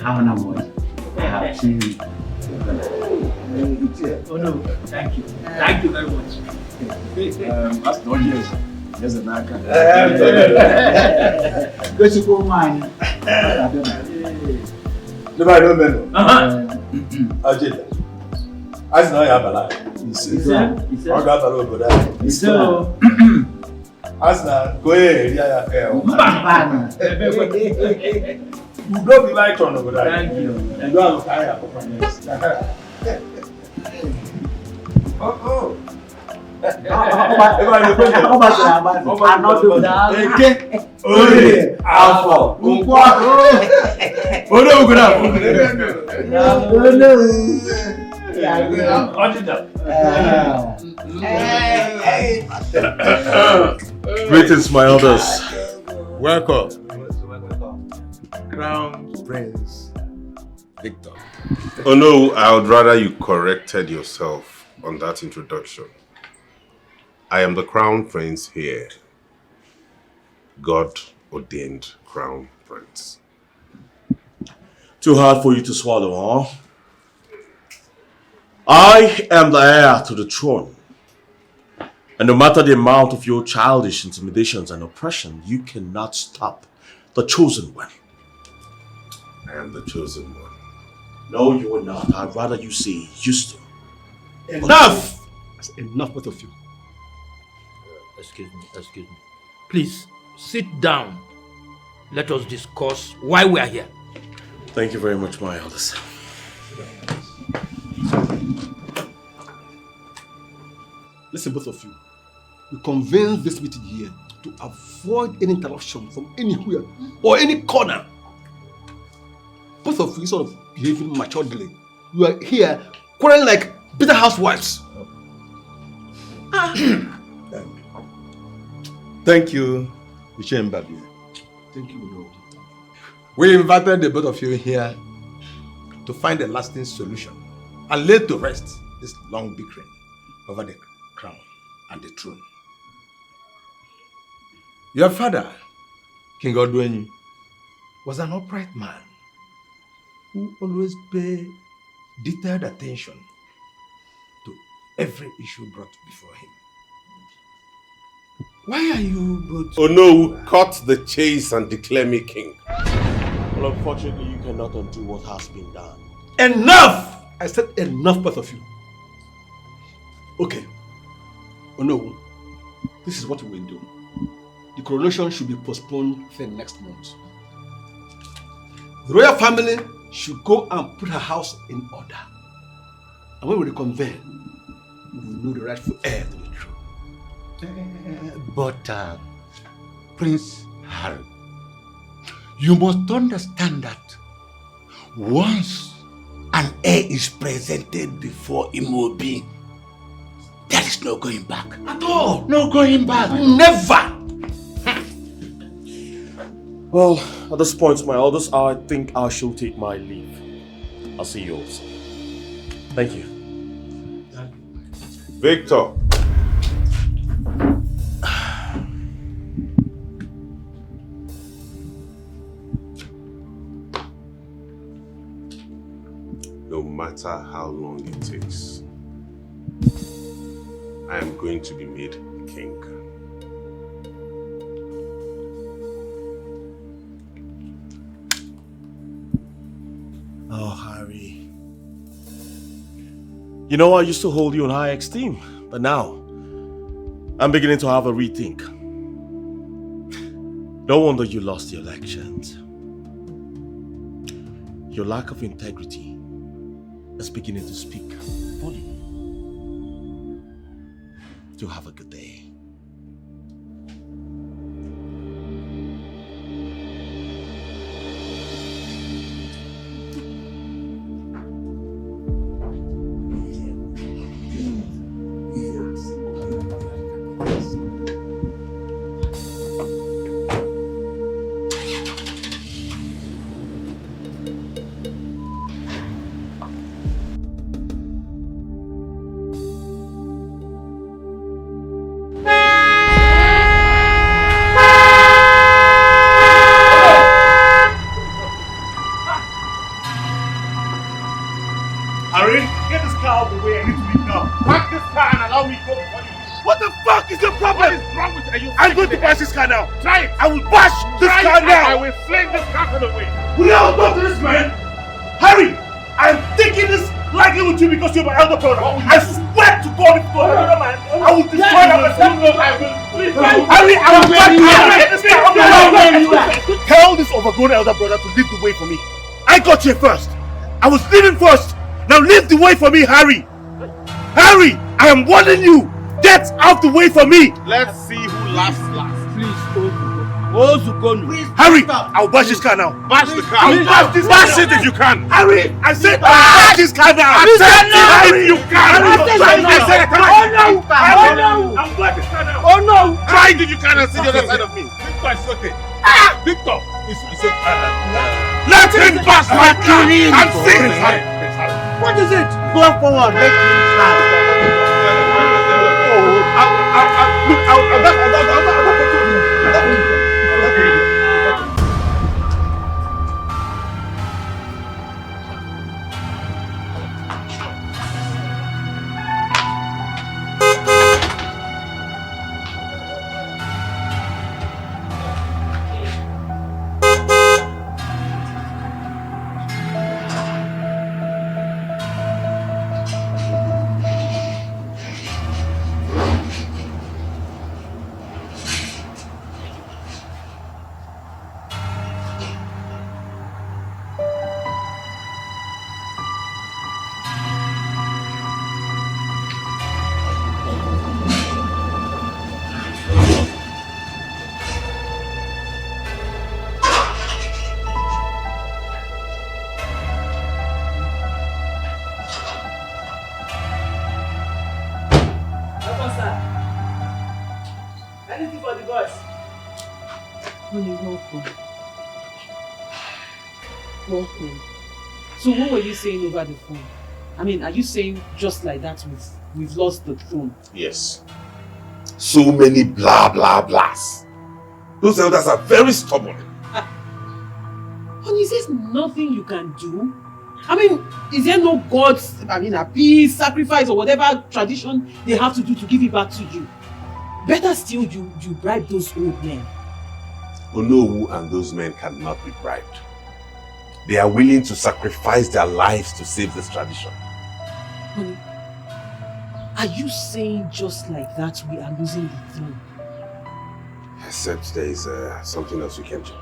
How much? I have seen you. Oh no, thank you. Thank you very much. That's not yours. There's an icon. Go to go mine. Nobody don't know. I'll tell you. As now you have a life. I'll go have a look at that. So, as now, go ahead. Yeah. You don't be like on over there. Thank you. You don't have a fire. Oh. I'm not doing that. Greetings, my elders. Welcome. Crown Prince Victor. Oh no, I would rather you corrected yourself on that introduction. I am the Crown Prince here. God ordained Crown Prince. Too hard for you to swallow, huh? I am the heir to the throne. And no matter the amount of your childish intimidations and oppression, you cannot stop the chosen one. I am the chosen one. No, you will not. I'd rather you say used to. Enough! That's enough, both of you. Excuse me. Please, sit down. Let us discuss why we are here. Thank you very much, my elders. Listen, both of you. We convened this meeting here to avoid any interruption from anywhere or any corner. Both of you sort of behaving maturely. You are here quarreling like bitter housewives. Thank you, Michelle Mbabi. Thank you, Lord. We invited the both of you here to find a lasting solution and lay to rest this long bickering over the crown and the throne. Your father, King Odwenyi, was an upright man who always paid detailed attention to every issue brought before him. Why are you both... Oh no, cut the chase and declare me king. Well, unfortunately, you cannot undo what has been done. Enough! I said enough, both of you. Okay. Oh no, this is what we will do. The coronation should be postponed till next month. The royal family should go and put her house in order. And when we reconvene, we will know the rightful heir to the throne. But Prince Harry, you must understand that once an heir is presented before Imobi, there is no going back. At all! No going back. Never! Well, at this point, my elders, I think I shall take my leave. I'll see you also. Thank you. Victor. No matter how long it takes, I am going to be made king. Oh, Harry. You know, I used to hold you in high esteem, but now I'm beginning to have a rethink. No wonder you lost the elections. Your lack of integrity is beginning to speak fully. Do have a good day. problem? What is wrong with you? I'm going to bash this car now. Try it. I will bash this car now. I will fling this car away. Will you all talk to this man? Harry, I'm taking this lightly with you because you're my elder brother. I swear to God, if you go another man, I will destroy that person. Harry, I will get this car off my. Tell this overgrown elder brother to leave the way for me. I got here first. I was leaving first. Now leave the way for me, Harry. Harry, I am warning you. Get out the way for me. Let's see who laughs last. Please, Ozukonu. Harry, I'll bash this car now. Bash the car. I'll bash this Bash car it if you can. Harry, I said I'll bash this car now. I said Harry, if you can. I said I'm bash this car now. Oh no! Try it if you can and see the other side of me. Victor is okay. Victor. Let him bash my car and see. What is it? Go forward, make me stand. Anything for the boys? Honey, welcome. Welcome. So what were you saying over the phone? I mean, are you saying just like that we've lost the throne? Yes. So many blah blah blahs. Those elders are very stubborn. Honey, is there nothing you can do? I mean, is there no gods, a peace, sacrifice or whatever tradition they have to do to give it back to you? Better still, you bribe those old men. Onowu and those men cannot be bribed. They are willing to sacrifice their lives to save this tradition. Honey, are you saying just like that we are losing the throne? Except there is something else we can do.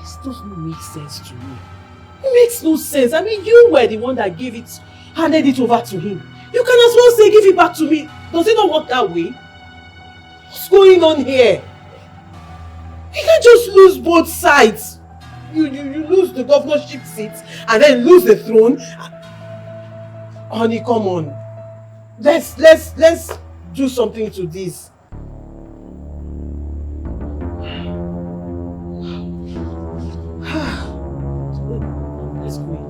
This doesn't make sense to me. It makes no sense. I mean, you were the one that handed it over to him. You can as well say, give it back to me. Does it not work that way? What's going on here? You can't just lose both sides. You lose the governorship seats and then lose the throne. Honey, come on. Let's do something to this.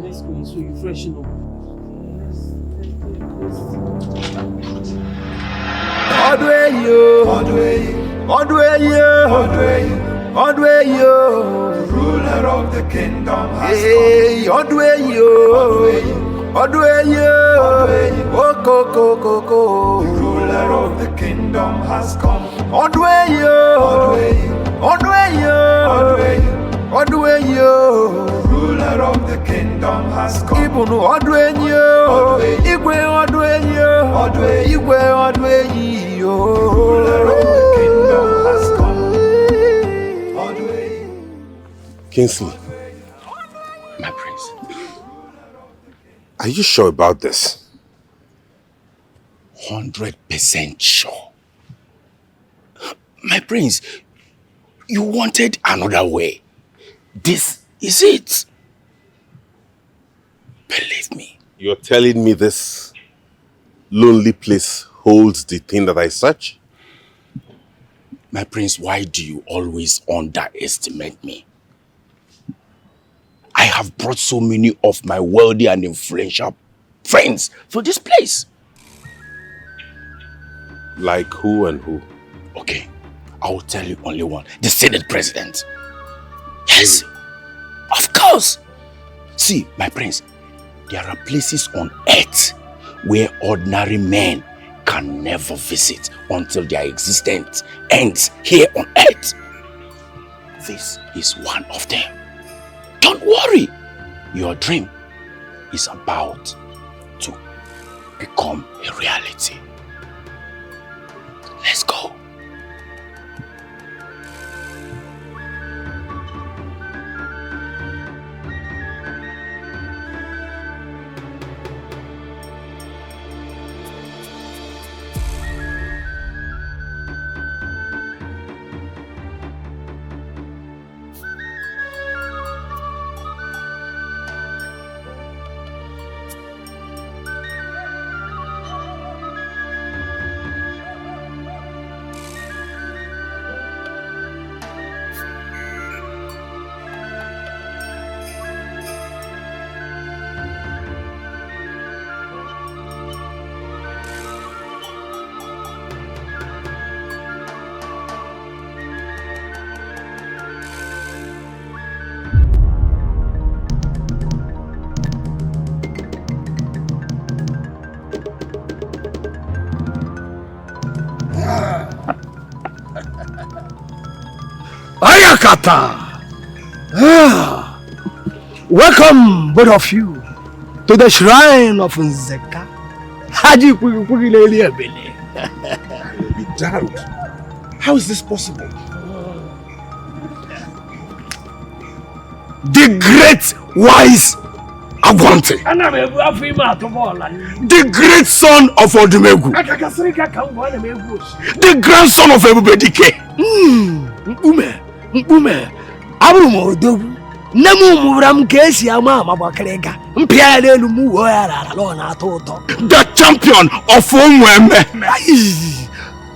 Let's go in so you freshen up. Ruler of the kingdom has come. Ruler of the kingdom has come. Ruler of the kingdom has come. Ruler of the kingdom has come. Kingsley, My prince. are you sure about this? 100% sure. My prince, you wanted another way. This is it. Believe me. You're telling me this lonely place holds the thing that I search? My prince, why do you always underestimate me? I have brought so many of my wealthy and influential friends to this place. Like who and who? Okay, I will tell you only one. The Senate President. Yes, of course. See, my prince, there are places on earth where ordinary men can never visit until their existence ends here on earth. This is one of them. Don't worry. Your dream is about to become a reality. Let's go. Ayakata! Welcome, both of you, to the shrine of Nzeka. Haji Pugilele Bene. Be damned. How is this possible? The great wise Agwante. The great son of Odumegu. The grandson of Ebubedike. Mpume. Abumo Odogu. Nemu muram kesi ama mabakrega. Mpiale lumu oyara lona toto. The champion of Umweme.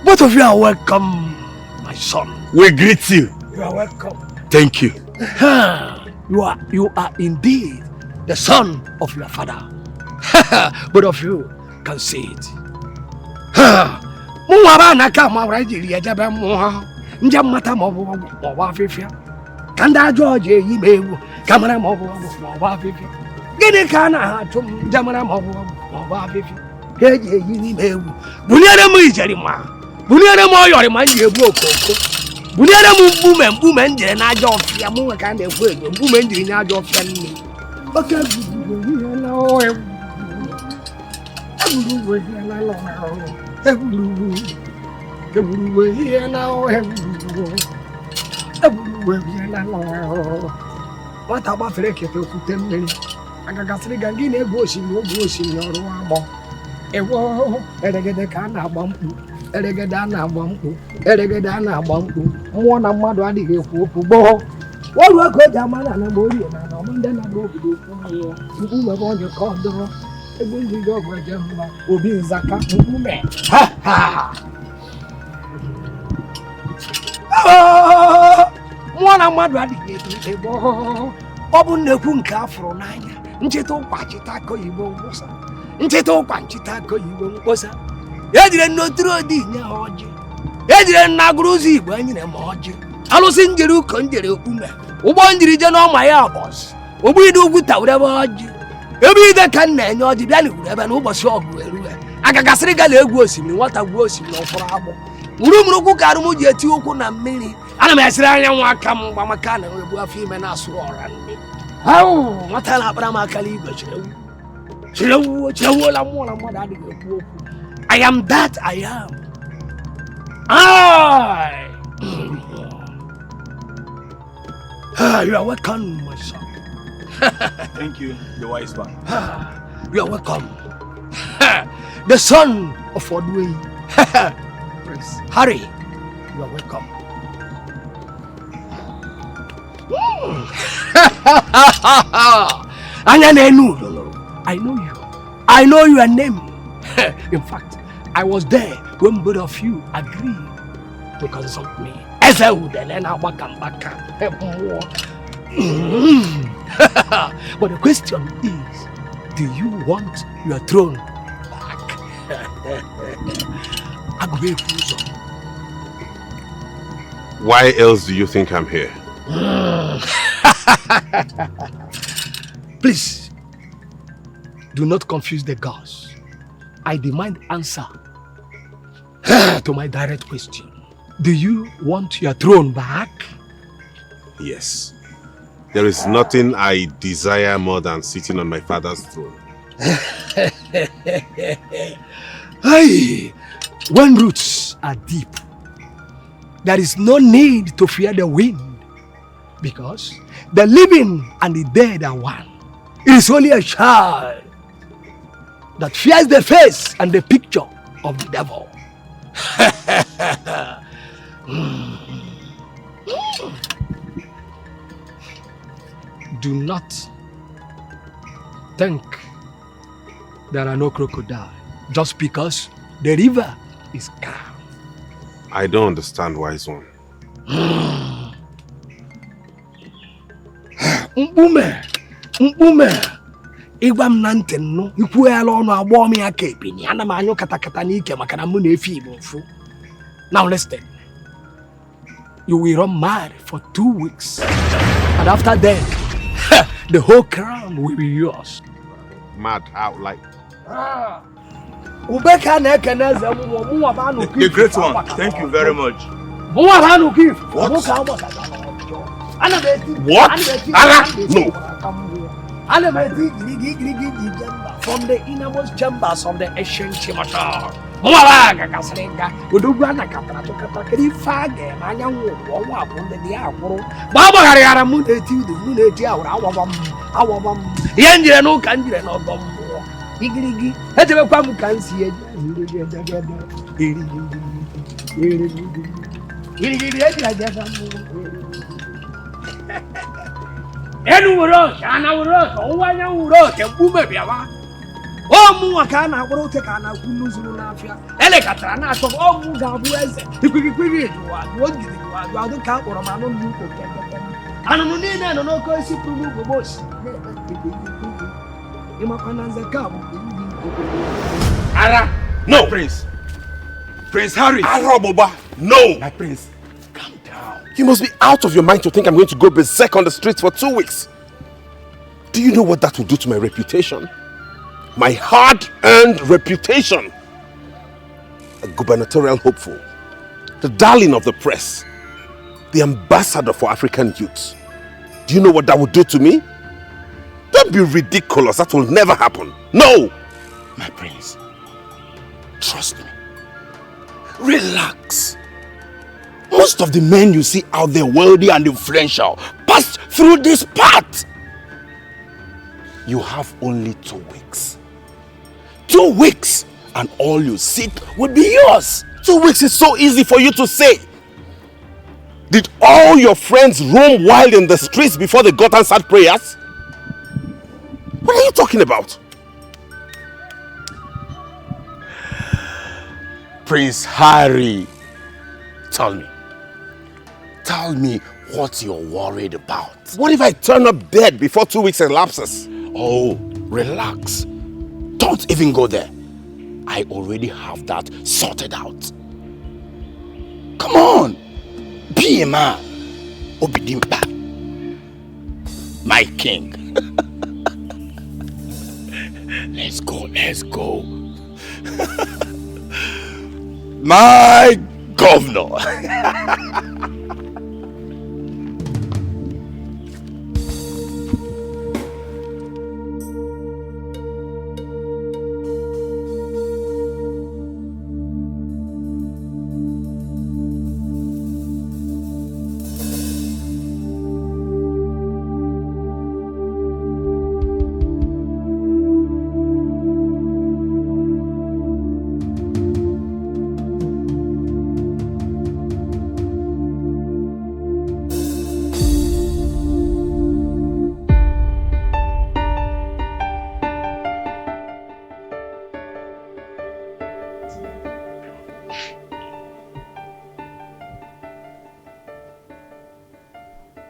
Both of you are welcome, my son. We greet you. You are welcome. Thank you. You are indeed the son of your father. Both of you can see it. Muwabana kama rajili ya jabe muha. Njamata mowa fifia. Kanda George yibewu. Kamara mowa fifia. Gini kana hatum jamara mowa fifia. Keje yibewu. Bunyere mu ijerima. Bunyere mu oyorima yebu okoko. Bunyere mu mbume njere na aja ofia mu ka na ekwu enyo mbume njiri na aja ofia nni. Oke bubu na o e. Aburu we na lo na o. Eburu we na o e. Eburu we na lo o. Wata ba fere ke to kute mmiri. Agagasiri gangi na ego osimiri oru amo. Ewo eregede ka na agba mkpu. Eregede na agba mkpu. Eregede na agba mkpu. Mmụọ na mmadụ adịghị ekwu okwu gboo. Wọ́n lọ kọjá máa nà nàbọ̀ orí ọ̀nà àná ọmọ ndẹ́ nàbọ̀ òbòdò fún ọ̀rọ̀ nkú mẹ́fọ́ ọ̀jọ̀ kọ́ ọ̀dọ́rọ̀ ẹgbẹ́ ndị ìjọ ọ̀gbọ̀n ẹ̀jẹ̀ mma òbí nzaka nkú mẹ́. Mmụọ na mmadụ adịghị egbo ọ bụ nnekwu nke afụrụ n'anya ncheta ụkwa ncheta aka oyibo mkposa ncheta ụkwa ncheta aka oyibo mkposa ejire nnotiri odi nye ha ọjị ejire nnagụrụ ụzọ igbo enyere m ọjị alụsị njiri ụkọ njiri okpume ụgbọ njiri je n'ọma ya bọs ụgbọ ide ugwu tawere ebe ọjị ebe ide ka nna enye ọjị bịa n'ugwuru ebe n'ụbọchị ọgụ erue agagasịrị gala egwu osimiri nwata gwuo osimiri ọfọrọ agbụ murumurukwu ka arụmụ ji eti ụkwụ na mmiri ana m esiri anya nwa aka m mgba maka na enwebu afọ ime na-asụrụ ọra nne nwata na-akpara m akala igwe chirewuola mmụọ na mmadụ adịghị ekwu okwu I am that I am. You are welcome, my son. Thank you, the wise one. You are welcome. The son of Odwe. Prince Harry, you are welcome. I know you. I know your name. In fact, I was there when both of you agreed to consult me. But the question is, do you want your throne back? Why else do you think I'm here? Please, do not confuse the gods. I demand answer To my direct question, do you want your throne back? Yes. There is nothing I desire more than sitting on my father's throne. Hey, when roots are deep, there is no need to fear the wind, because the living and the dead are one. It is only a child that fears the face and the picture of the devil. Do not think there are no crocodiles just because the river is calm. I don't understand, wise one. Mkpume, ịgwa m na ntị nnụ, ikwuela ọnụ agbọọ m ya ka ebini, ana m anyụ katakata n'ike maka na mụ na-efe Igbo mfu. Now listen, you will run mad for 2 weeks, and after that, the whole crown will be yours. Mad out like... The great one, thank you very much. What? Allah? No. From the innermost chambers of the ancient Chimata. No, Prince. Prince Harry. Boba. No. My prince, calm down. You must be out of your mind to think I'm going to go berserk on the streets for 2 weeks. Do you know what that will do to my reputation? My hard-earned reputation. A gubernatorial hopeful, the darling of the press, the ambassador for African youth. Do you know what that will do to me? Don't be ridiculous. That will never happen. No! My prince, trust me. Relax. Most of the men you see out there, wealthy and influential, passed through this path. You have only 2 weeks. 2 weeks, and all you seek will be yours. 2 weeks is so easy for you to say. Did all your friends roam wild in the streets before they got answered prayers? What are you talking about? Prince Harry, tell me what you're worried about. What if I turn up dead before 2 weeks elapses? Oh, relax. Don't even go there. I already have that sorted out. Come on, be a man. Obidimpa, my king. Let's go. My governor.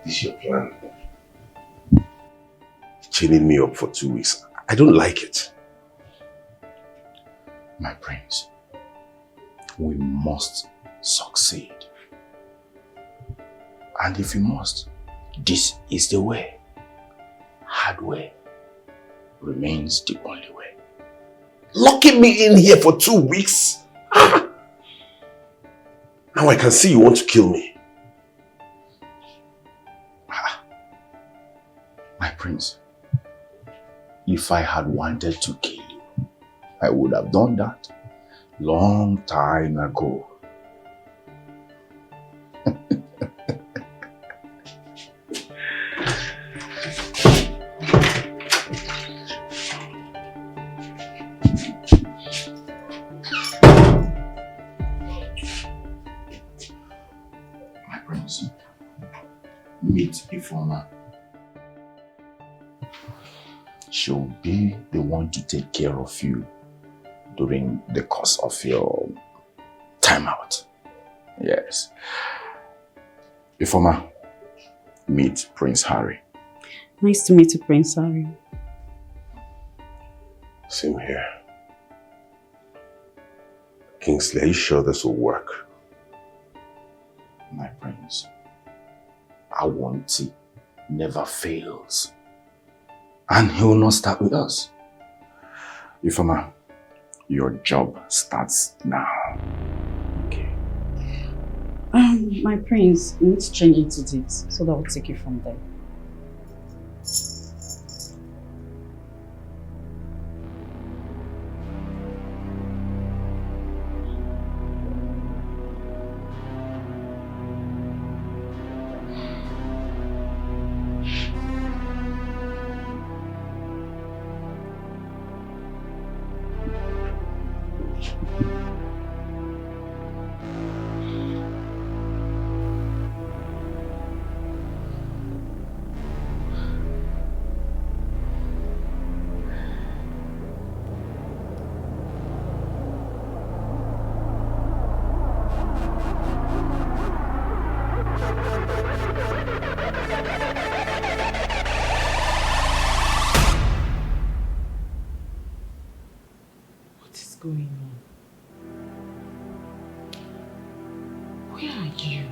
This is your plan. Chaining me up for 2 weeks. I don't like it. My prince, we must succeed. And if we must, this is the way. Hard way remains the only way. Locking me in here for 2 weeks? Now I can see you want to kill me. My prince, if I had wanted to kill you, I would have done that long time ago. My prince, meet Ifoma. She'll be the one to take care of you during the course of your time out. Yes. Ifoma, meet Prince Harry. Nice to meet you, Prince Harry. Same here. Kingsley, are you sure this will work? My prince, Awanti never fails. And he will not start with us. Ifoma, your job starts now. Okay. My prince, you need to change into this so that we'll take you from there. Going on? Where are you?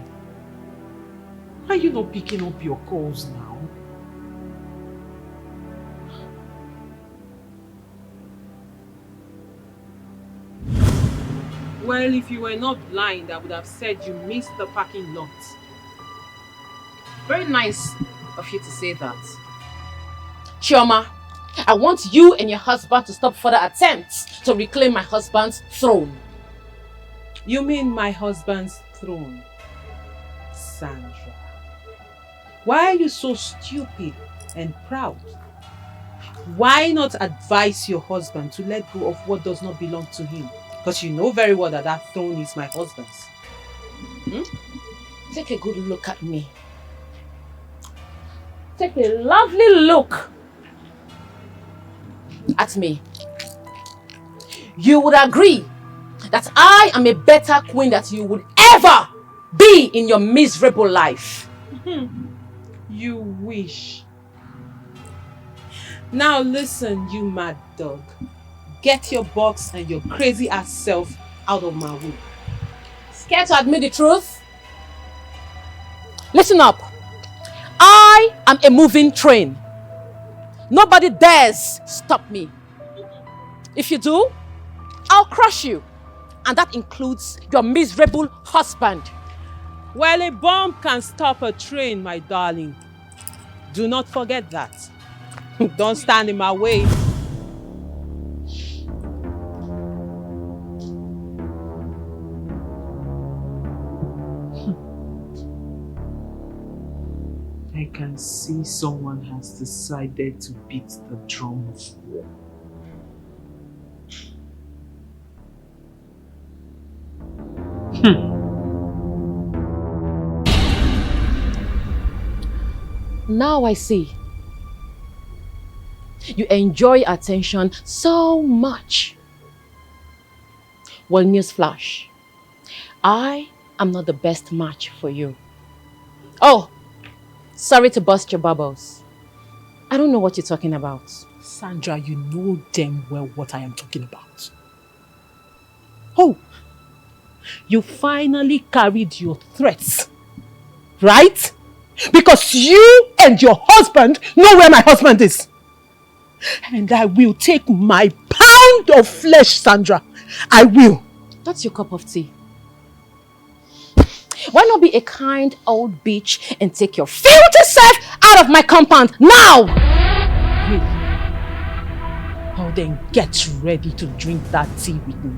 Why are you not picking up your calls now? Well, if you were not blind, I would have said you missed the parking lot. Very nice of you to say that. Chioma, I want you and your husband to stop further attempts to reclaim my husband's throne. You mean my husband's throne? Sandra. Why are you so stupid and proud? Why not advise your husband to let go of what does not belong to him? Because you know very well that that throne is my husband's. Take a good look at me. Take a lovely look at me. You would agree that I am a better queen than you would ever be in your miserable life. You wish. Now listen, you mad dog. Get your box and your crazy ass self out of my way. Scared to admit the truth? Listen up. I am a moving train. Nobody dares stop me. If you do, I'll crush you. And that includes your miserable husband. Well, a bomb can stop a train, my darling. Do not forget that. Don't stand in my way. I can see someone has decided to beat the drum of war. Now I see. You enjoy attention so much. Well, newsflash. I am not the best match for you. Oh, sorry to burst your bubbles. I don't know what you're talking about. Sandra, you know damn well what I am talking about. Oh, you finally carried your threats, right? Because you and your husband know where my husband is. And I will take my pound of flesh, Sandra. I will. That's your cup of tea. Why not be a kind old bitch and take your filthy self out of my compound now? Really? Oh, then get ready to drink that tea with me.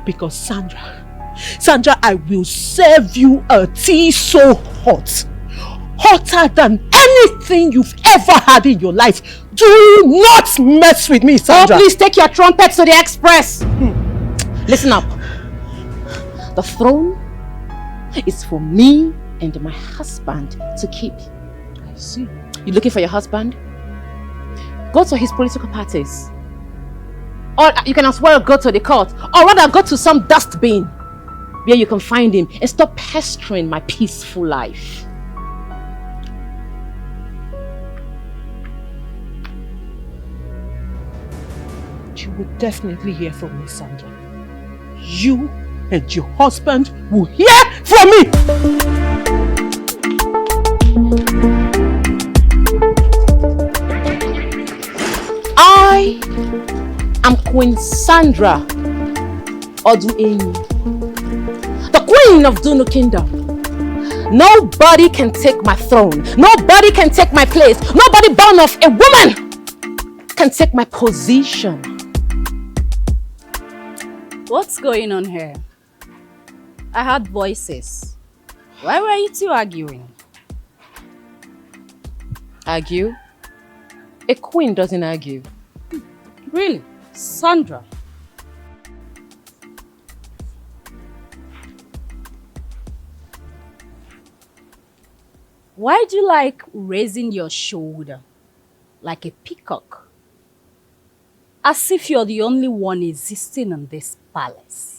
Because Sandra, I will serve you a tea so hot. Hotter than anything you've ever had in your life. Do not mess with me, Sandra. Oh, please take your trumpet to the express. Listen up. The throne is for me and my husband to keep. I see. You looking for your husband? Go to his political parties. Or you can as well go to the court. Or rather go to some dustbin where you can find him and stop pestering my peaceful life. You will definitely hear from me, Sandra. You and your husband will hear from me! I am Queen Sandra Oduenyi, the Queen of Dunu Kingdom. Nobody can take my throne. Nobody can take my place. Nobody born of a woman can take my position. What's going on here? I heard voices. Why were you two arguing? Argue? A queen doesn't argue. Really? Sandra? Why do you like raising your shoulder like a peacock? As if you're the only one existing in this palace.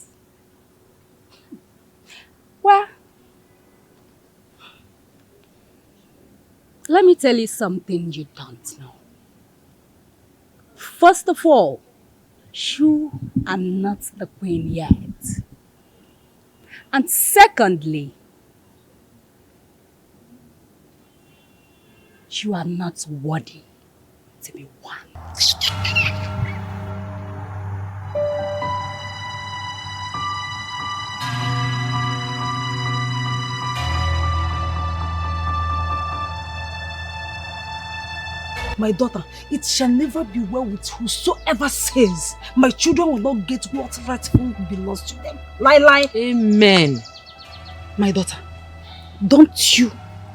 Well, let me tell you something you don't know. First of all, you are not the queen yet. And secondly, you are not worthy to be one. My daughter, it shall never be well with whosoever says my children will not get what rightfully belongs to them. Lie. Amen. My daughter, don't you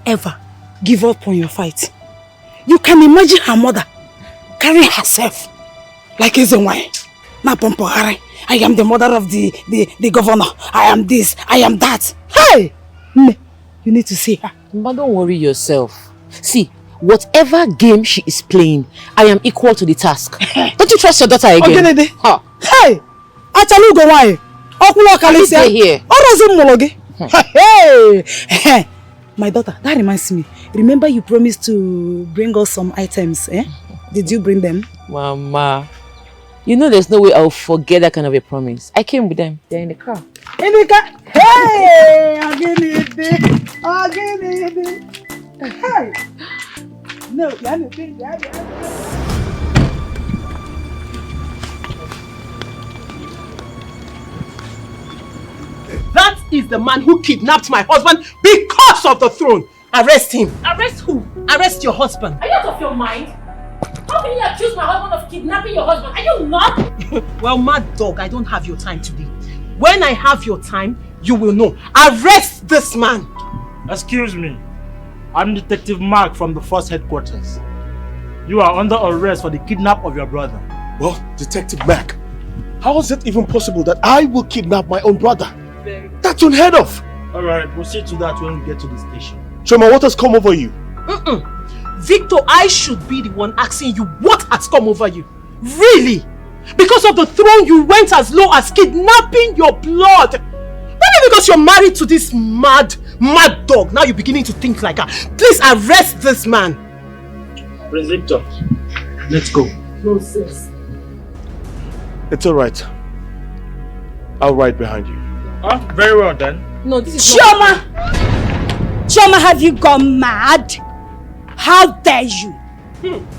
ever give up on your fight. You can imagine her mother carrying herself like a wine. I am the mother of the governor. I am this, I am that. Hey! You need to see her. But don't worry yourself. See, whatever game she is playing, I am equal to the task. Don't you trust your daughter again? Okay, huh. Hey! Achalu go why? Stay here. Hey! My daughter, that reminds me. Remember you promised to bring us some items, eh? Did you bring them? Mama, you know there's no way I'll forget that kind of a promise. I came with them. They're in the car. In the car? Hey! Again it. Hey! No, That is the man who kidnapped my husband because of the throne. Arrest him. Arrest who? Arrest your husband. Are you out of your mind? How can you accuse my husband of kidnapping your husband? Are you not? Well, mad dog, I don't have your time today. When I have your time, you will know. Arrest this man. Excuse me. I'm Detective Mark from the Force Headquarters. You are under arrest for the kidnap of your brother. Well, Detective Mark, how is it even possible that I will kidnap my own brother? That's unheard of. Alright, we'll see to that when we get to the station. Choma, what has come over you? Victor, I should be the one asking you what has come over you. Really? Because of the throne you went as low as kidnapping your blood. Maybe because you're married to this mad dog. Now you're beginning to think like her. Please arrest this man. Prince Victor, let's go. Nonsense. It's alright. I'll ride behind you. Very well then. No, this is Chioma! Chioma, have you gone mad? How dare you?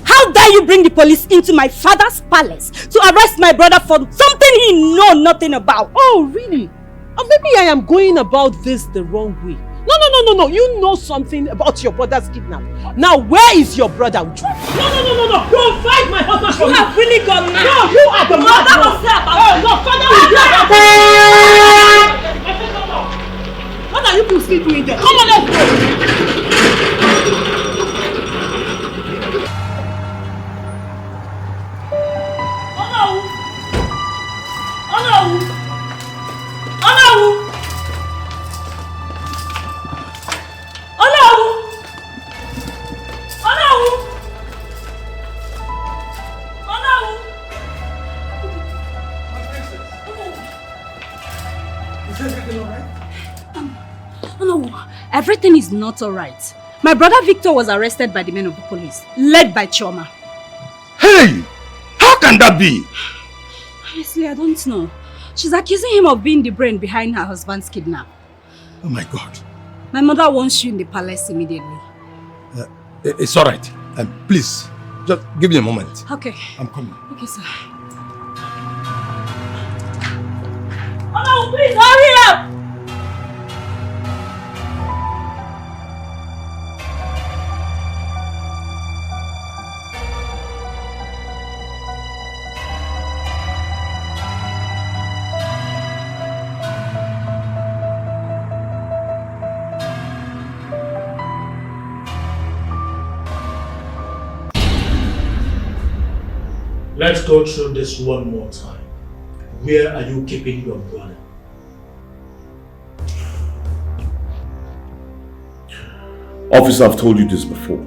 How dare you bring the police into my father's palace to arrest my brother for something he knows nothing about? Oh, really? Or maybe I am going about this the wrong way. No. You know something about your brother's kidnap. Now, where is your brother? No. Provide my husband for me. You have really gone mad. No, you are the mother of that. No, father will do. What are you people still doing there? Come on, let's go. Everything is not alright. My brother Victor was arrested by the men of the police, led by Chioma. Hey! How can that be? Honestly, I don't know. She's accusing him of being the brain behind her husband's kidnap. Oh my God. My mother wants you in the palace immediately. It's alright. Please, just give me a moment. Okay. I'm coming. Okay, sir. Oh no, please hurry up! Let's go through this one more time. Where are you keeping your brother? Officer, I've told you this before.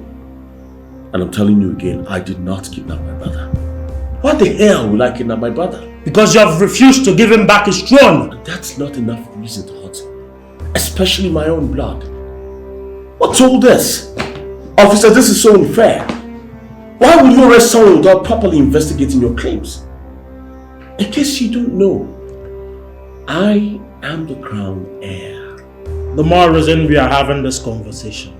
And I'm telling you again, I did not kidnap my brother. Why the hell will I kidnap my brother? Because you have refused to give him back his throne. That's not enough reason to hurt him. Especially my own blood. What's all this? Officer, this is so unfair. Why would you arrest someone without properly investigating your claims? In case you don't know, I am the crown heir. The more reason we are having this conversation.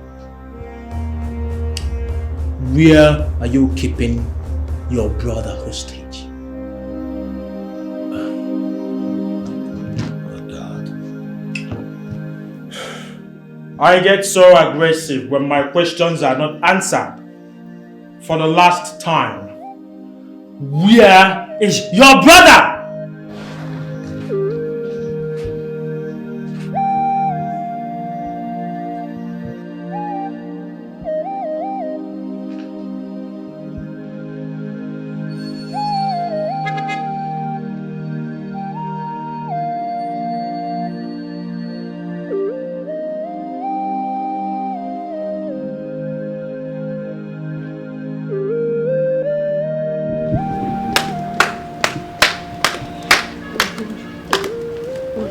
Where are you keeping your brother hostage? Oh God. I get so aggressive when my questions are not answered. For the last time, where is your brother?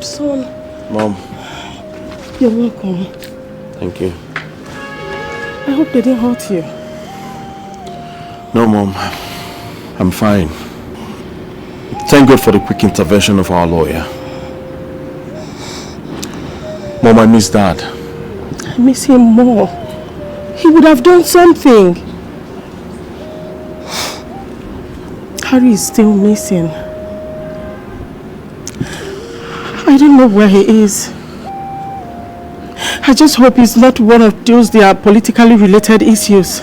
Son. Mom. You're welcome. Thank you. I hope they didn't hurt you. No, Mom. I'm fine. Thank God for the quick intervention of our lawyer. Mom, I miss Dad. I miss him more. He would have done something. Harry is still missing. I don't know where he is. I just hope he's not one of those their politically related issues.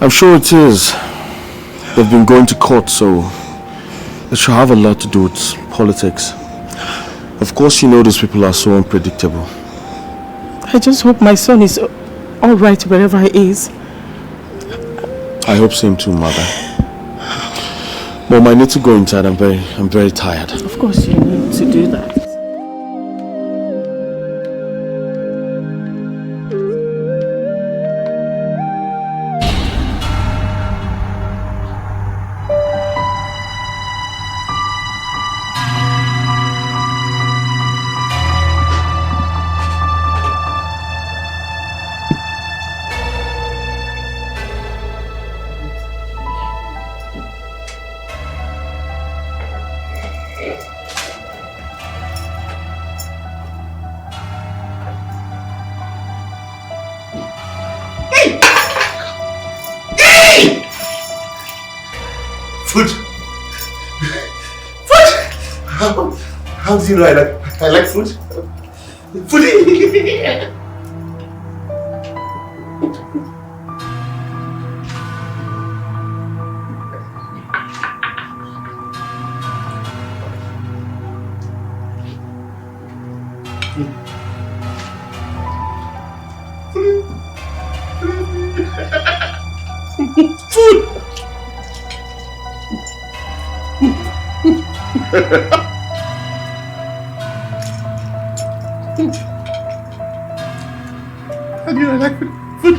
I'm sure it is. They've been going to court, so it should have a lot to do with politics. Of course, you know those people are so unpredictable. I just hope my son is all right wherever he is. I hope same too, Mother. Mom, I need to go inside. I'm very tired. Of course you need to do that. How do you know I like food? Foodie! Food! How do you like food?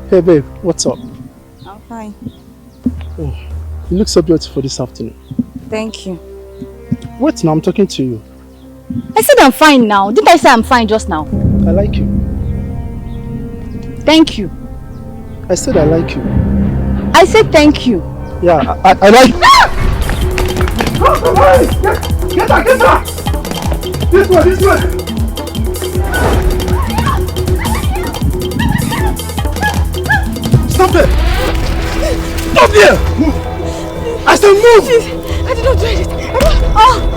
Hey babe, what's up? I'm fine. Oh, you look so beautiful this afternoon. Thank you. Wait now, I'm talking to you. I said I'm fine now. Didn't I say I'm fine just now? I like you. Thank you. I said I like you. I said thank you. Yeah, I like... Get her! This way! Stop it! Stop there! I said move! Please, I did not do anything. Oh!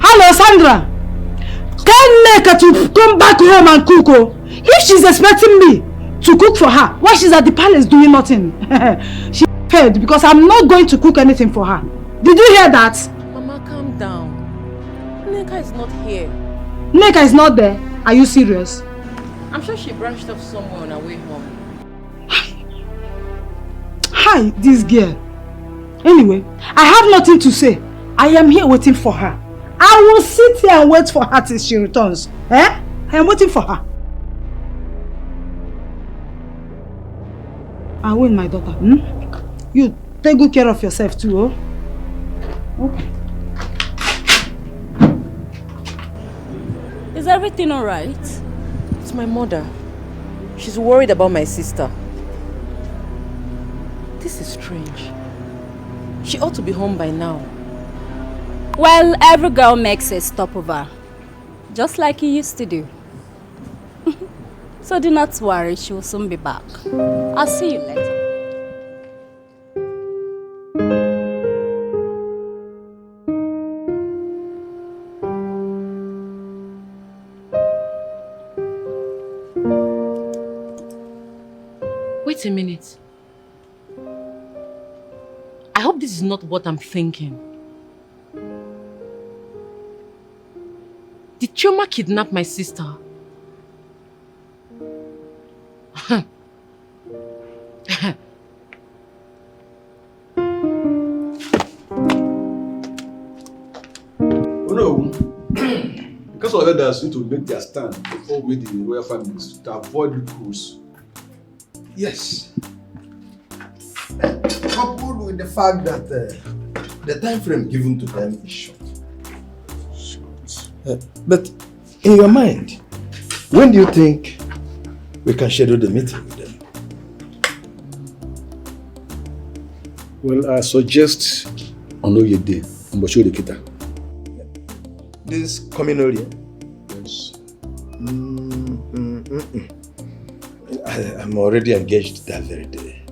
Hello, Sandra. Tell Nneka to come back home and cook. Oh. If she's expecting me to cook for her, why she's at the palace doing nothing? She paid because I'm not going to cook anything for her. Did you hear that? Mama, calm down. Nneka is not here. Nneka is not there. Are you serious? I'm sure she branched off somewhere on her way home. Hi, this girl. Anyway, I have nothing to say. I am here waiting for her. I will sit here and wait for her till she returns. Eh? I am waiting for her. I will, my daughter. You take good care of yourself too, oh? Okay. Is everything alright? It's my mother. She's worried about my sister. This is strange. She ought to be home by now. Well, every girl makes a stopover, just like you used to do. So do not worry, she will soon be back. I'll see you later. Wait a minute. I hope this is not what I'm thinking. Did Chioma kidnap my sister? Oh no. Because of elders need to make their stand before we the royal families to avoid recruits. Yes. Coupled with the fact that the time frame given to them is short. But in your mind, when do you think we can schedule the meeting with them? Well, I suggest on your day, Mbosho Kita. This coming earlier? Yes. I'm already engaged that very day.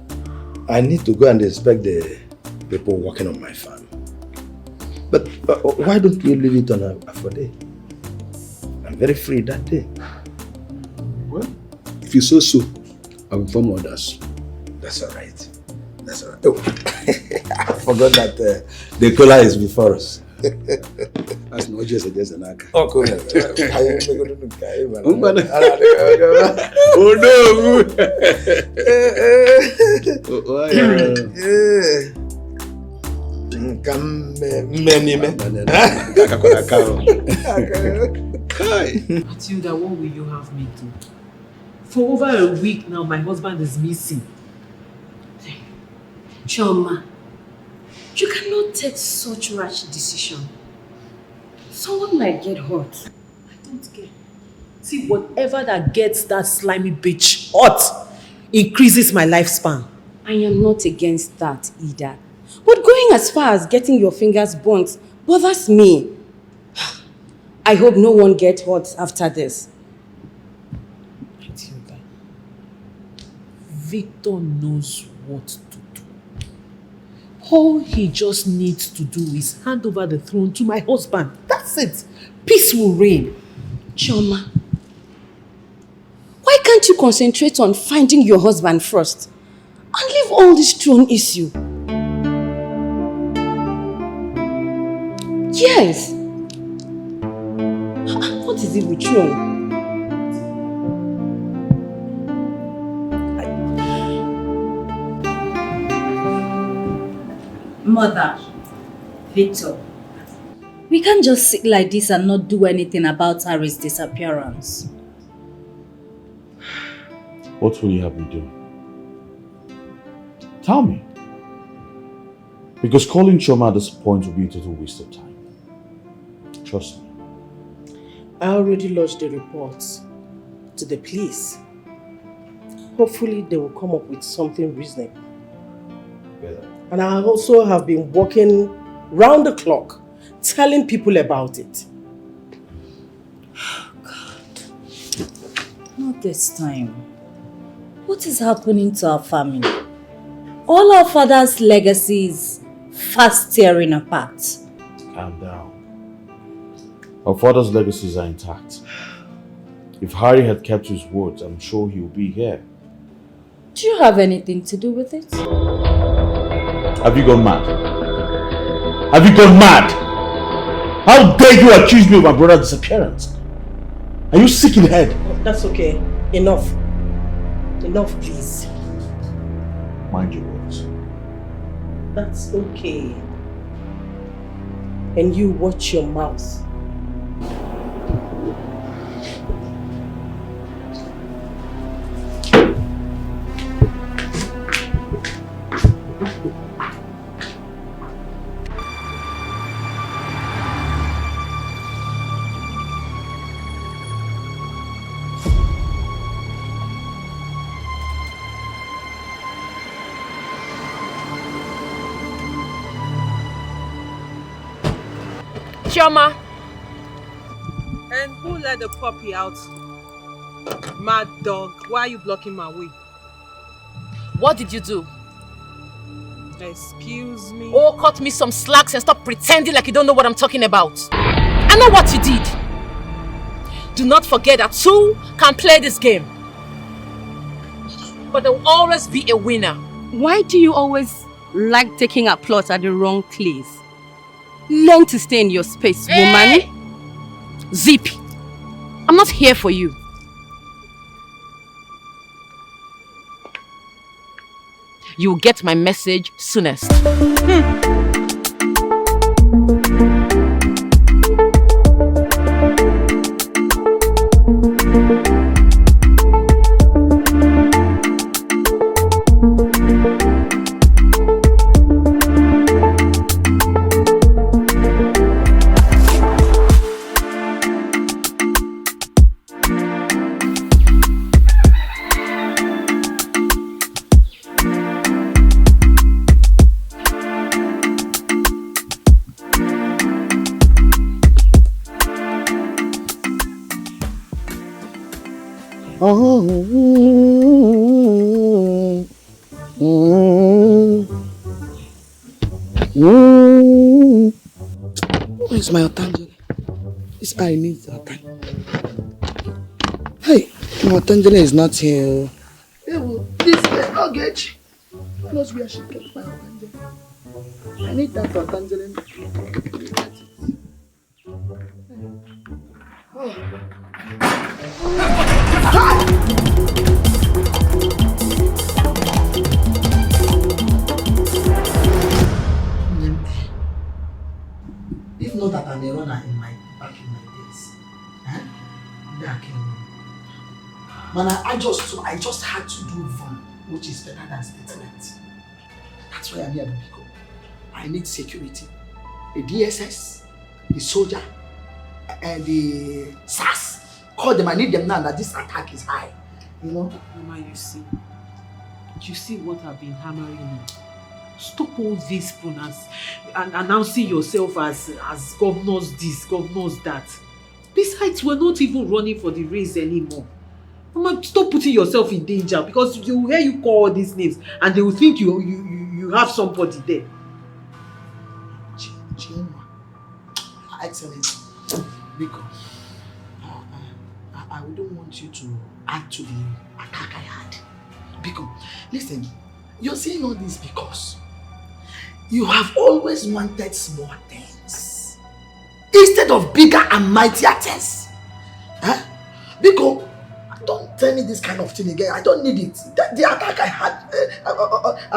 I need to go and inspect the people working on my farm. But why don't we leave it on a day? I'm very free that day. Well, if you so, I'll inform others. That's all right. That's all right. Oh, I forgot that the cola is before us. That's not just an act. Oh, cool. Oh no! Matilda, what will you have me do? For over a week now, my husband is missing. Chioma, You cannot take such rash decision. Someone might get hurt. I don't care. See, whatever that gets that slimy bitch hot increases my lifespan. I am not against that either. But going as far as getting your fingers burnt bothers me. I hope no one gets hurt after this. Victor knows what to do. All he just needs to do is hand over the throne to my husband. That's it. Peace will reign. Chioma, why can't you concentrate on finding your husband first and leave all this throne issue? Yes. What is it with you? Mother, Victor, we can't just sit like this and not do anything about Harry's disappearance. What will you have me do? Tell me. Because calling Chioma at this point will be a total waste of time. Trust me. I already lodged the reports to the police. Hopefully they will come up with something reasonable. And I also have been working round the clock, telling people about it. Oh God. Not this time. What is happening to our family? All our father's legacies fast tearing apart. Calm down. Our father's legacies are intact. If Harry had kept his words, I'm sure he would be here. Do you have anything to do with it? Have you gone mad? Have you gone mad? How dare you accuse me of my brother's disappearance? Are you sick in the head? That's okay. Enough. Enough, please. Mind your words. That's okay. And you watch your mouth. Chioma. And who let the puppy out? Mad dog, why are you blocking my way? What did you do? Excuse me? Oh, cut me some slacks and stop pretending like you don't know what I'm talking about. I know what you did. Do not forget that two can play this game. But there will always be a winner. Why do you always like taking applause at the wrong place? Learn to stay in your space, woman. Zip. I'm not here for you. You'll get my message soonest. Where's my Otangele? This eye needs Otangele. Hey, my Otangele is not here. This luggage knows where she kept my Otangele. I need that Otangele. If not that I'm a runner back in my days, then I can run. Man, I just had to do fun, which is better than statement. That's why I'm here, Biko. I need security. The DSS, the soldier, and the SAS. Call them, I need them now that this attack is high. You know? Mama, you see what I've been hammering on. Stop all this and announcing yourself as governors this, governors that. Besides, we're not even running for the race anymore. Mama, stop putting yourself in danger because they will hear you call all these names and they will think you have somebody there. Excellent. Because I wouldn't want you to add to the attack I had. Because, listen, you're saying all this because you have always wanted small things instead of bigger and mightier things. Huh? Because, don't tell me this kind of thing again. I don't need it. The attack I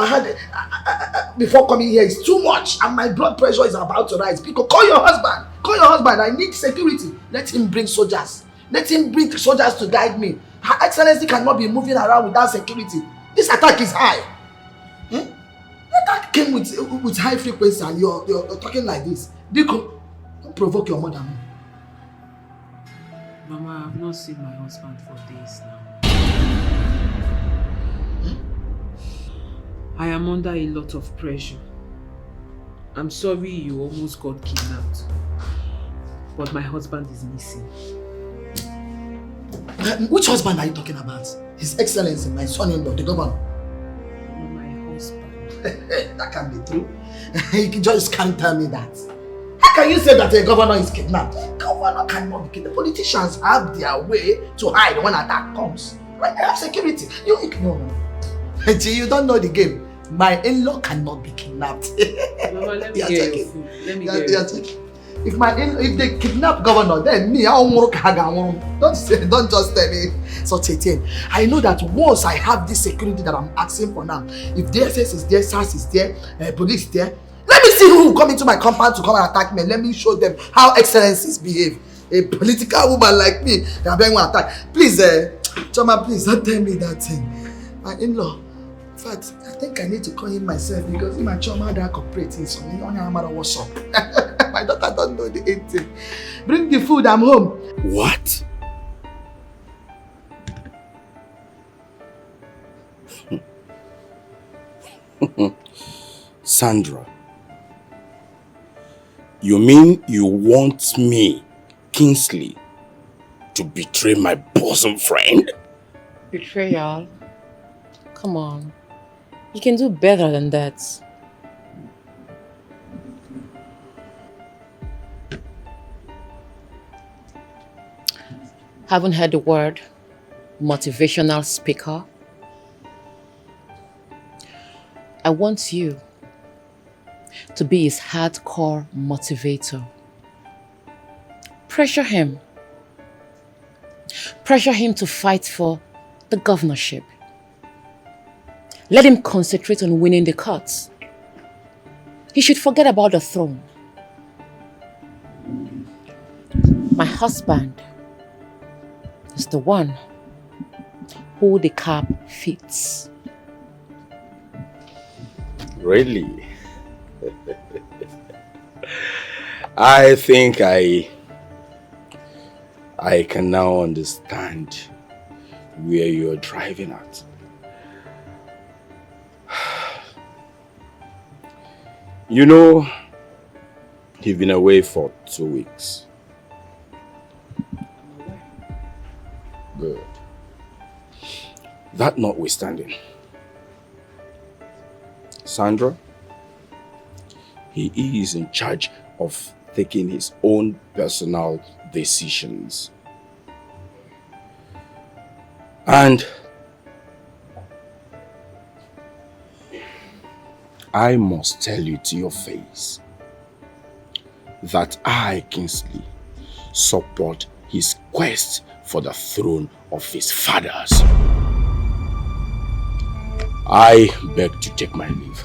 had before coming here is too much and my blood pressure is about to rise. Because, call your husband. Call your husband. I need security. Let him bring soldiers. Let him bring soldiers to guide me. Her Excellency cannot be moving around without security. This attack is high. The attack came with high frequency and you're talking like this. Biko, don't provoke your mother. Mama, I've not seen my husband for days now. I am under a lot of pressure. I'm sorry you almost got kidnapped. But my husband is missing. Which husband are you talking about? His Excellency, my son-in-law, the governor. My husband. That can be true. You just can't tell me that. How can you say that a governor is kidnapped? Governor cannot be kidnapped. Politicians have their way to hide when attack comes. When they have security, you ignore them. You don't know the game. My in-law cannot be kidnapped. Mama, let me get your food. Let me get your food. If they kidnap governor, then me, don't just tell me such a thing. I know that once I have this security that I'm asking for now, if DSS is there, SAS is there, police is there, let me see who will come into my compound to come and attack me. Let me show them how excellencies behave. A political woman like me, they are being attacked. Please, Choma, please don't tell me that thing. My in-law, in fact, I think I need to call him myself because my Choma that cooperating, so me only matter what's up. My daughter don't know the 18. Bring the food, I'm home. What? Sandra, you mean you want me, Kingsley, to betray my bosom friend? Betrayal? Come on. You can do better than that. Haven't heard the word motivational speaker? I want you to be his hardcore motivator. Pressure him. Pressure him to fight for the governorship. Let him concentrate on winning the courts. He should forget about the throne. My husband is the one who the cap fits. Really? I think I can now understand where you're driving at. You know, you've been away for 2 weeks. Good. That notwithstanding, Sandra, he is in charge of taking his own personal decisions. And I must tell you to your face that I, Kingsley, support his quest for the throne of his fathers. I beg to take my leave.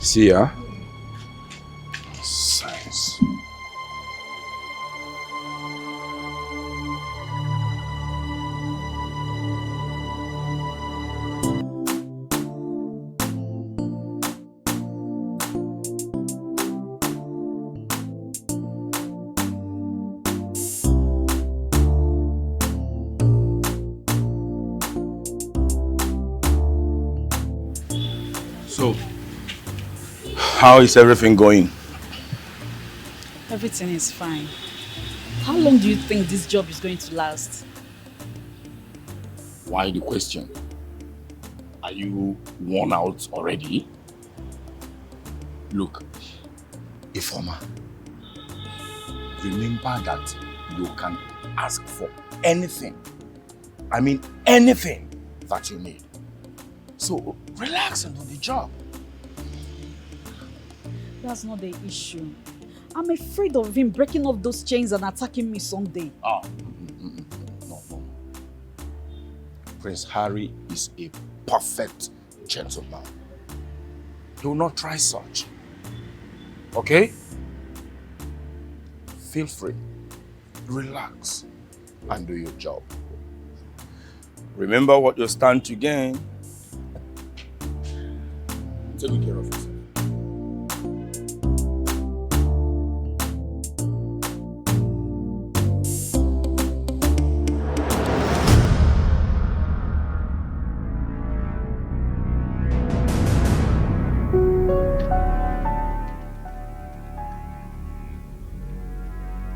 See ya. Science. How is everything going? Everything is fine. How long do you think this job is going to last? Why the question? Are you worn out already? Look, Ifoma, remember that you can ask for anything. I mean anything that you need. So relax and do the job. That's not the issue. I'm afraid of him breaking off those chains and attacking me someday. Oh, no. Prince Harry is a perfect gentleman. He will not try such. Okay? Feel free, relax, and do your job. Remember what you stand to gain. Take good care of yourself.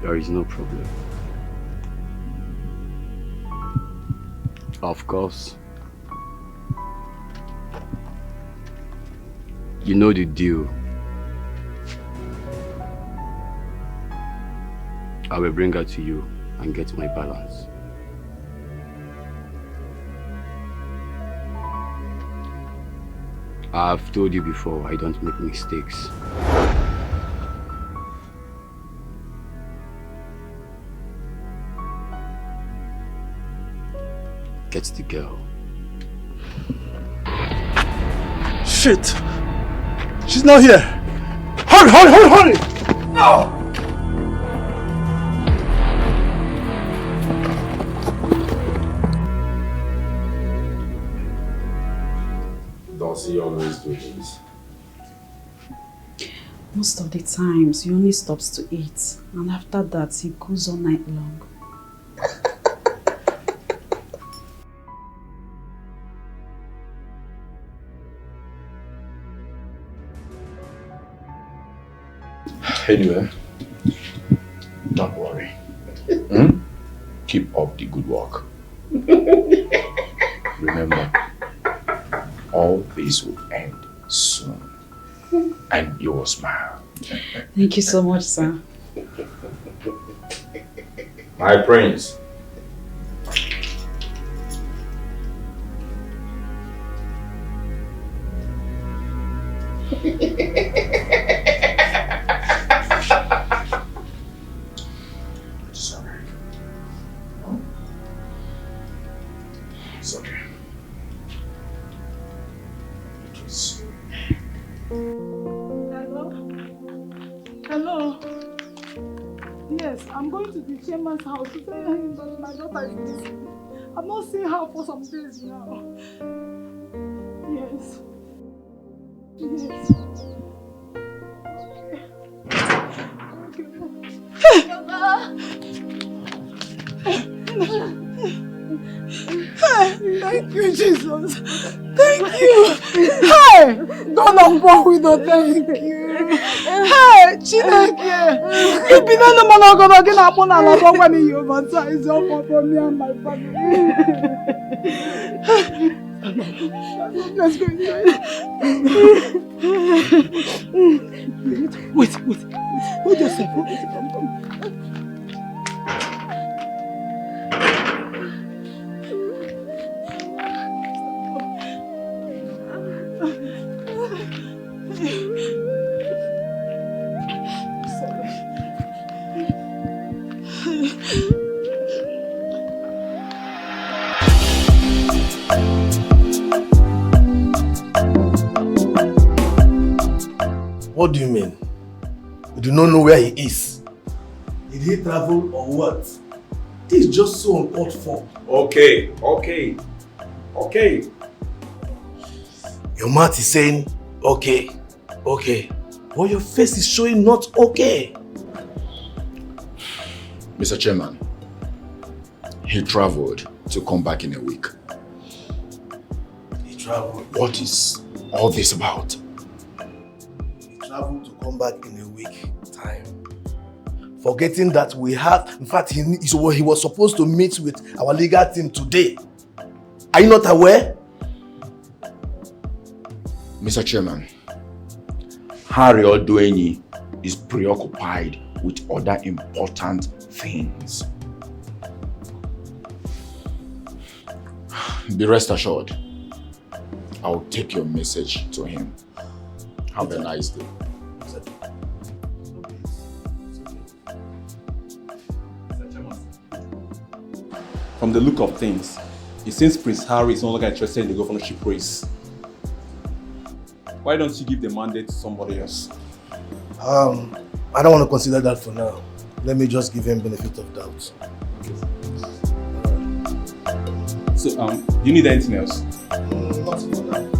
There is no problem. Of course. You know the deal. I will bring her to you and get my balance. I've told you before, I don't make mistakes. Get the girl. Shit! She's not here! Hurry! No! Does he always do this? Most of the times, he only stops to eat. And after that, he goes all night long. Anyway, don't worry. Keep up the good work. Remember, all this will end soon. And you will smile. Thank you so much, sir. My prince. Hello. Yes, I'm going to the chairman's house to tell him that my daughter is missing. I've not seen her for some days now. Yes. Yes. Okay. Mama. Thank you, Jesus. Thank you. Hey, God of God, we don't thank you. Hey, Chineke. You've been on the man of God again upon a lot of when you baptize up for me and my family. Let's go inside. Wait. Hold yourself. Come. What do you mean? You do not know where he is? Did he travel or what? This is just so uncalled for. Okay. Your mouth is saying, okay. But your face is showing not okay. Mr. Chairman, he traveled to come back in a week. He traveled? What is all this about? He traveled travel to come back in a week time. Forgetting that we have, in fact, he was supposed to meet with our legal team today. Are you not aware? Mr. Chairman, Harry Oduenyi is preoccupied with other important things. Be rest assured, I'll take your message to him. Have a nice day. From the look of things, it seems Prince Harry is no longer interested in the governorship race. Why don't you give the mandate to somebody else? I don't want to consider that for now. Let me just give him benefit of doubt. So, do you need anything else? Not for now.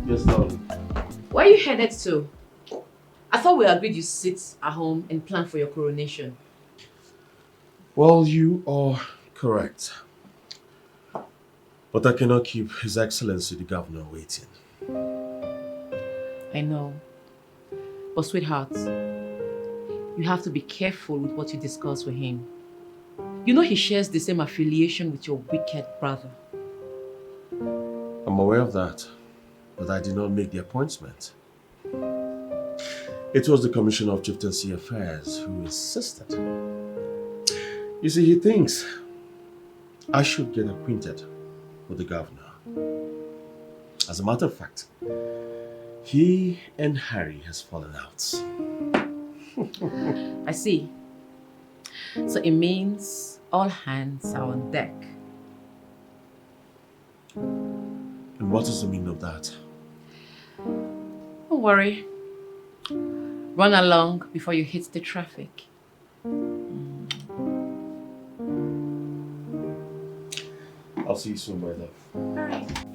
Yes, darling. Where are you headed to? I thought we agreed you sit at home and plan for your coronation. Well, you are correct. But I cannot keep His Excellency the Governor waiting. I know. But sweetheart, you have to be careful with what you discuss with him. You know he shares the same affiliation with your wicked brother. I'm aware of that, but I did not make the appointment. It was the Commissioner of Chieftaincy Affairs who insisted. You see, he thinks I should get acquainted with the governor. As a matter of fact, he and Harry has fallen out. I see. So it means all hands are on deck. And what is the meaning of that? Don't worry. Run along before you hit the traffic. I'll see you soon, my love. Alright.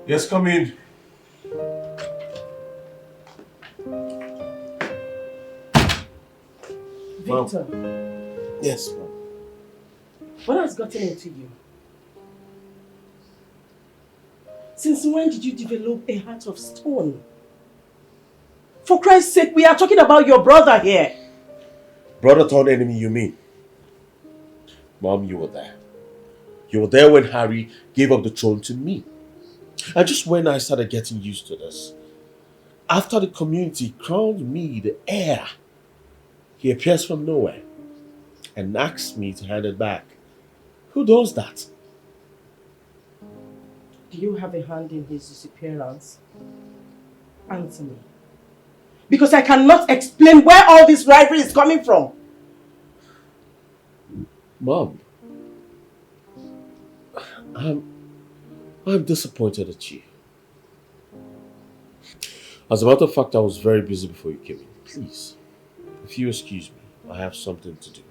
Yes, come in. Victor, Yes, ma'am. what has gotten into you? Since when did you develop a heart of stone? For Christ's sake, we are talking about your brother here. Brother turned enemy, you mean? Mom, you were there. You were there when Harry gave up the throne to me. And just when I started getting used to this, after the community crowned me the heir, he appears from nowhere and asks me to hand it back. Who does that? Do you have a hand in his disappearance? Answer me. Because I cannot explain where all this rivalry is coming from. Mom, I'm disappointed at you. As a matter of fact, I was very busy before you came in. Please, if you excuse me, I have something to do.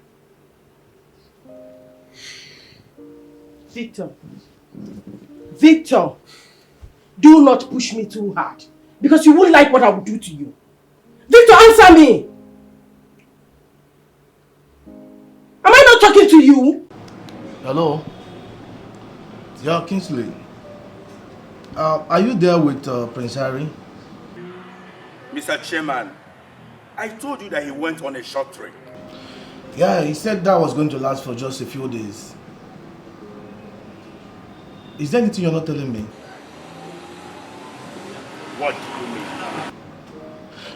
Victor, do not push me too hard. Because you won't like what I will do to you. Victor, answer me! Am I not talking to you? Hello? Yeah, Kingsley. Are you there with Prince Harry? Mr. Chairman, I told you that he went on a short trip. Yeah, he said that was going to last for just a few days. Is there anything you're not telling me? What do you mean?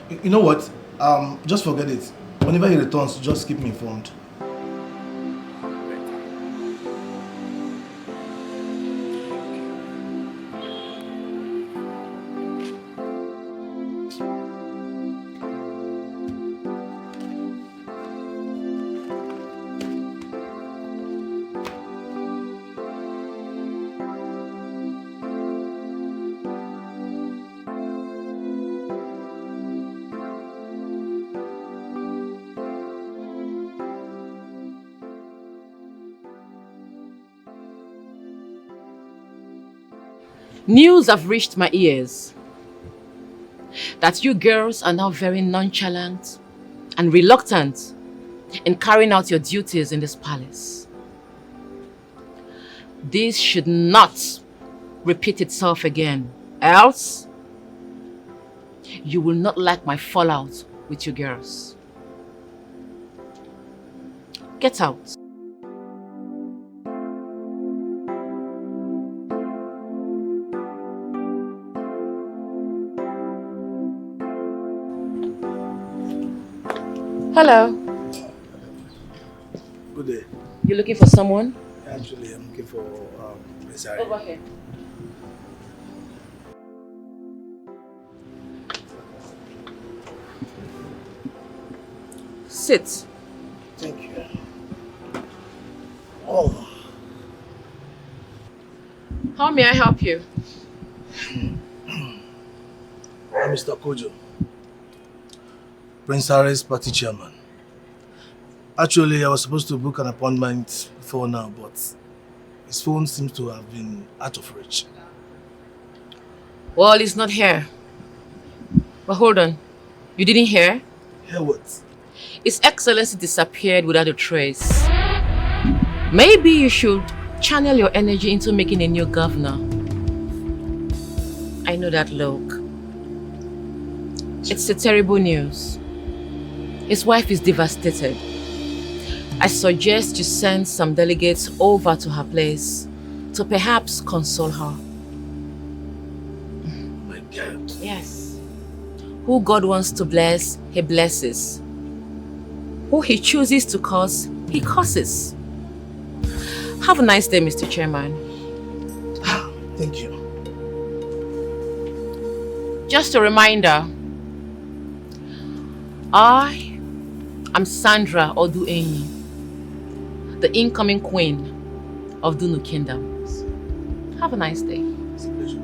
You know what? Just forget it. Whenever he returns, just keep me informed. News have reached my ears that you girls are now very nonchalant and reluctant in carrying out your duties in this palace. This should not repeat itself again, else you will not like my fallout with you girls. Get out. Hello. Good day. You looking for someone? Actually, I'm looking for Miss Harry. Over here. Sit. Thank you. Oh. How may I help you? I'm Mr. Kojo, Prince Harry's party chairman. Actually, I was supposed to book an appointment before now, but his phone seems to have been out of reach. Well, he's not here. But hold on. You didn't hear? Hear what? His Excellency disappeared without a trace. Maybe you should channel your energy into making a new governor. I know that look. It's a terrible news. His wife is devastated. I suggest you send some delegates over to her place to perhaps console her. My God. Yes. Who God wants to bless, He blesses. Who He chooses to curse, He curses. Have a nice day, Mr. Chairman. Thank you. Just a reminder, I am Sandra Oduenyi, the incoming queen of Dunu Kingdoms. Have a nice day. It's a pleasure.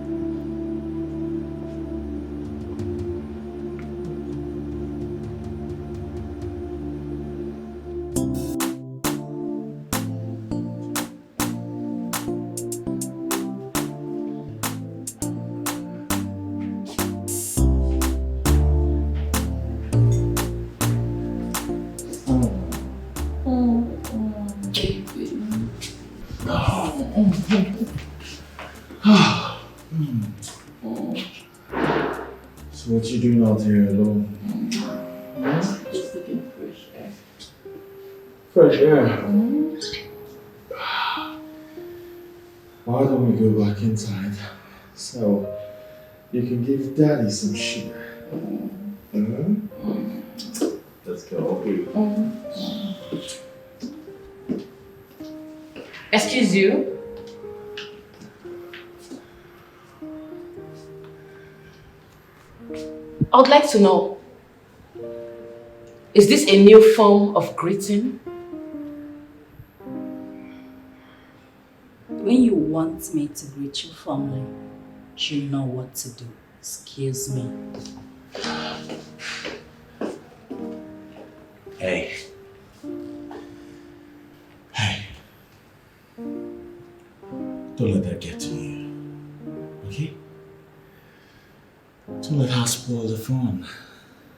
So what you doing out here alone? Just looking fresh air. Fresh air? Why don't we go back inside so you can give Daddy some sugar? Let's go. Excuse you? I would like to know, is this a new form of greeting? When you want me to greet your family, you know what to do. Excuse me. Hey. Hey. Don't let that get to you. Okay? Don't let her spoil the fun,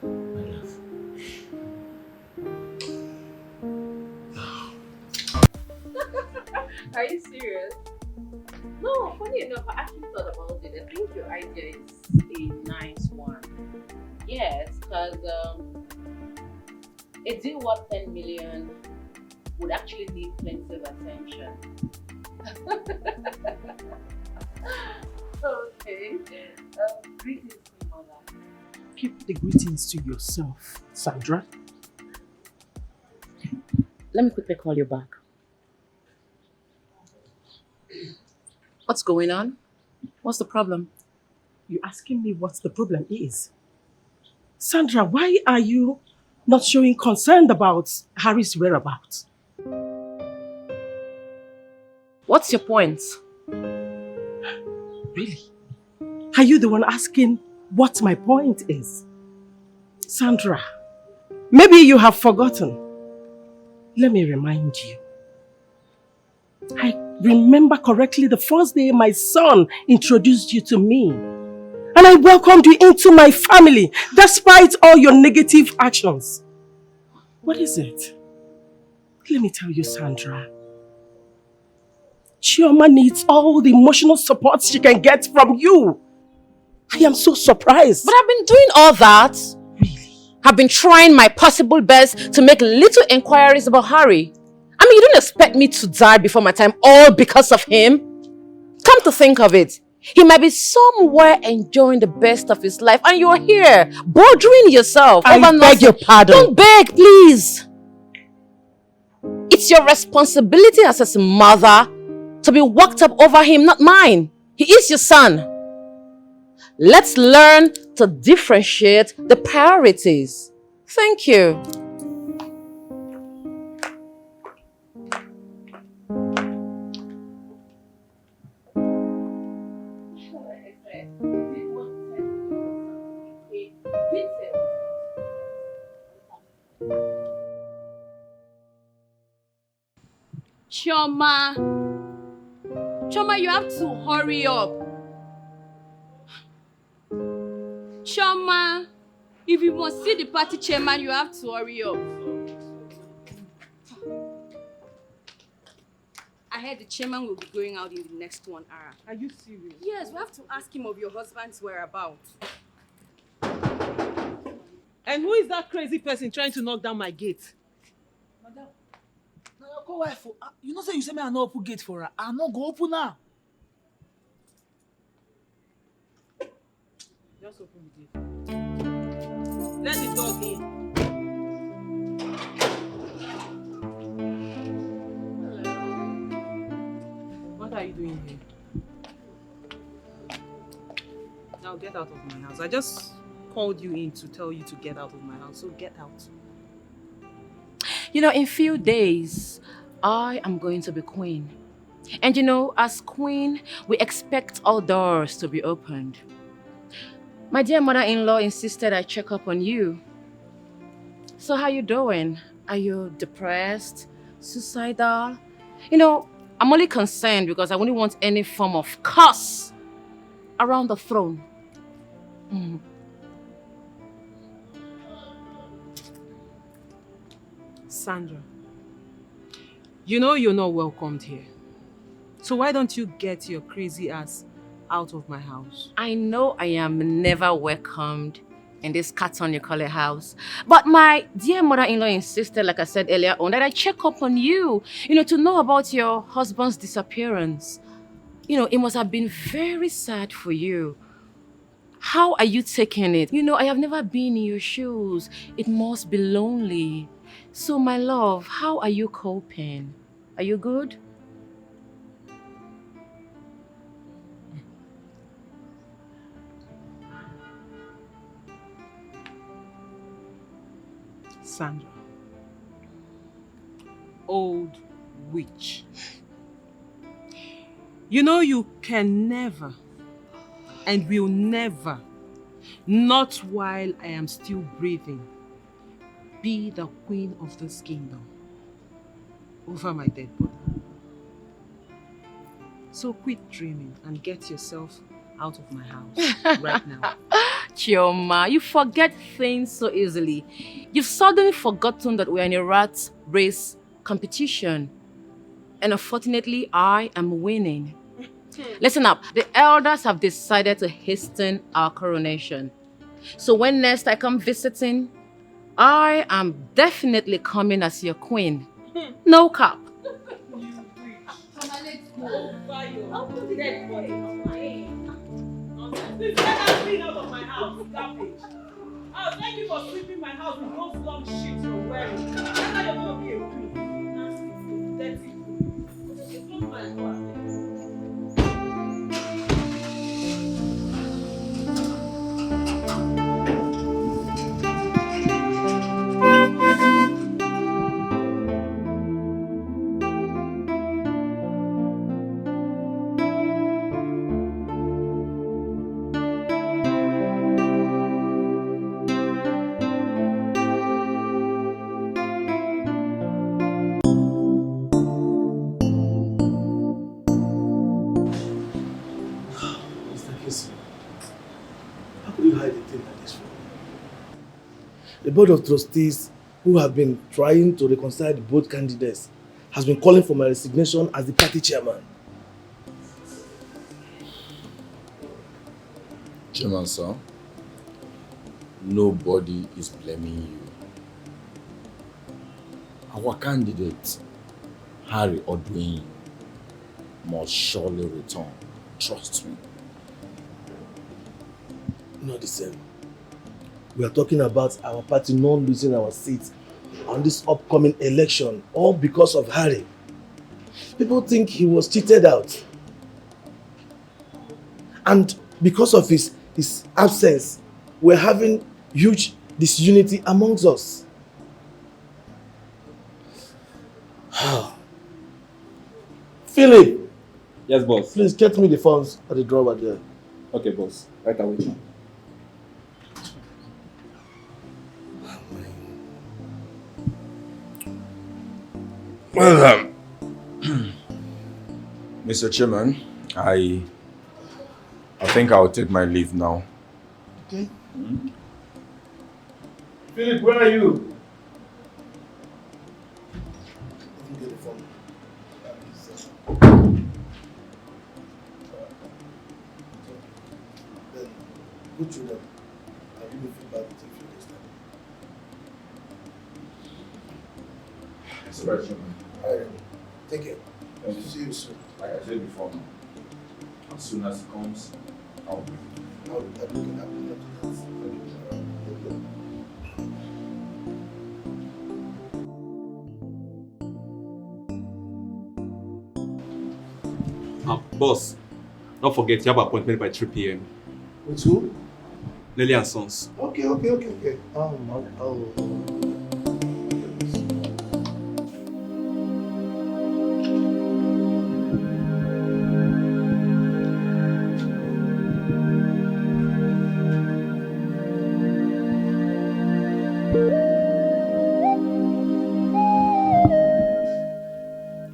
my love. Are you serious? No, funny enough, I actually thought about it. I think your idea is a nice one. Yes, because a deal worth 10 million would actually need plenty of attention. Okay. Greetings, my mother. keep the greetings to yourself, Sandra. Let me quickly call you back. What's going on? What's the problem? You're asking me what the problem is. Sandra, why are you not showing concern about Harry's whereabouts? What's your point? Really? Are you the one asking what my point is? Sandra, maybe you have forgotten. Let me remind you. I remember correctly the first day my son introduced you to me. And I welcomed you into my family, despite all your negative actions. What is it? Let me tell you, Sandra. Chioma needs all the emotional support she can get from you. I am so surprised. But I've been doing all that. Really? I've been trying my possible best to make little inquiries about Harry. I mean, you don't expect me to die before my time all because of him. Come to think of it, he might be somewhere enjoying the best of his life and you're here, bothering yourself. I beg your pardon. Don't beg, please. It's your responsibility as his mother to be worked up over him, not mine. He is your son. Let's learn to differentiate the priorities. Thank you. Chioma, you have to hurry up. Chioma, if you must see the party chairman, you have to hurry up. I heard the chairman will be going out in the next 1 hour. Are you serious? Yes, we have to ask him of your husband's whereabouts. And who is that crazy person trying to knock down my gate? Madam, now your co-wife, you know say you say me I no open gate for her. I no go open now. Just open the gate. Let the dog in. What are you doing here? Now get out of my house. I just called you in to tell you to get out of my house, so get out. You know, in few days, I am going to be queen. And you know, as queen, we expect all doors to be opened. My dear mother-in-law insisted I check up on you. So how you doing? Are you depressed? Suicidal? You know, I'm only concerned because I wouldn't want any form of curse around the throne. Sandra, you know you're not welcomed here. So why don't you get your crazy ass out of my house? I know I am never welcomed in this carton you call a house. But my dear mother-in-law insisted, like I said earlier on, that I check up on you, you know, to know about your husband's disappearance. You know, it must have been very sad for you. How are you taking it? You know, I have never been in your shoes. It must be lonely. So, my love, how are you coping? Are you good? Sandra, old witch. You know you can never and will never, not while I am still breathing, be the queen of this kingdom over my dead body. So quit dreaming and get yourself out of my house right now. Chioma, you forget things so easily. You've suddenly forgotten that we're in a rat race competition. And unfortunately, I am winning. Listen up, the elders have decided to hasten our coronation. So when next I come visiting, I am definitely coming as your queen. No cap. I'll put the dead body on my head. Please get that thing out of my house. Garbage. Oh, thank you for sweeping my house with those long sheets you're wearing. That's how you're going to be a queen. Nasty, dirty queen. It's not my fault. How could you hide a thing like this from me? The board of trustees, who have been trying to reconcile the both candidates, has been calling for my resignation as the party chairman. Chairman, sir, nobody is blaming you. Our candidate, Harry Odwin, must surely return. Trust me. Not the same. We are talking about our party not losing our seats on this upcoming election, all because of Harry. People think he was cheated out. And because of his absence, we're having huge disunity amongst us. Philip! Yes, boss. Please get me the phones at the drawer there. Okay, boss. Right away. Well, Mr. Chairman, I think I'll take my leave now. Okay. Philip, where are you? Get the phone. Then go through them. I'll give you feedback within a few days time. It's right, Chairman. Alright. Take care. Thank you. See you soon. Like I said before, as soon as it comes, I'll be. I'll be looking at that. Boss, don't forget you have an appointment by 3 p.m. With who? Lily and Sons. Okay. I'll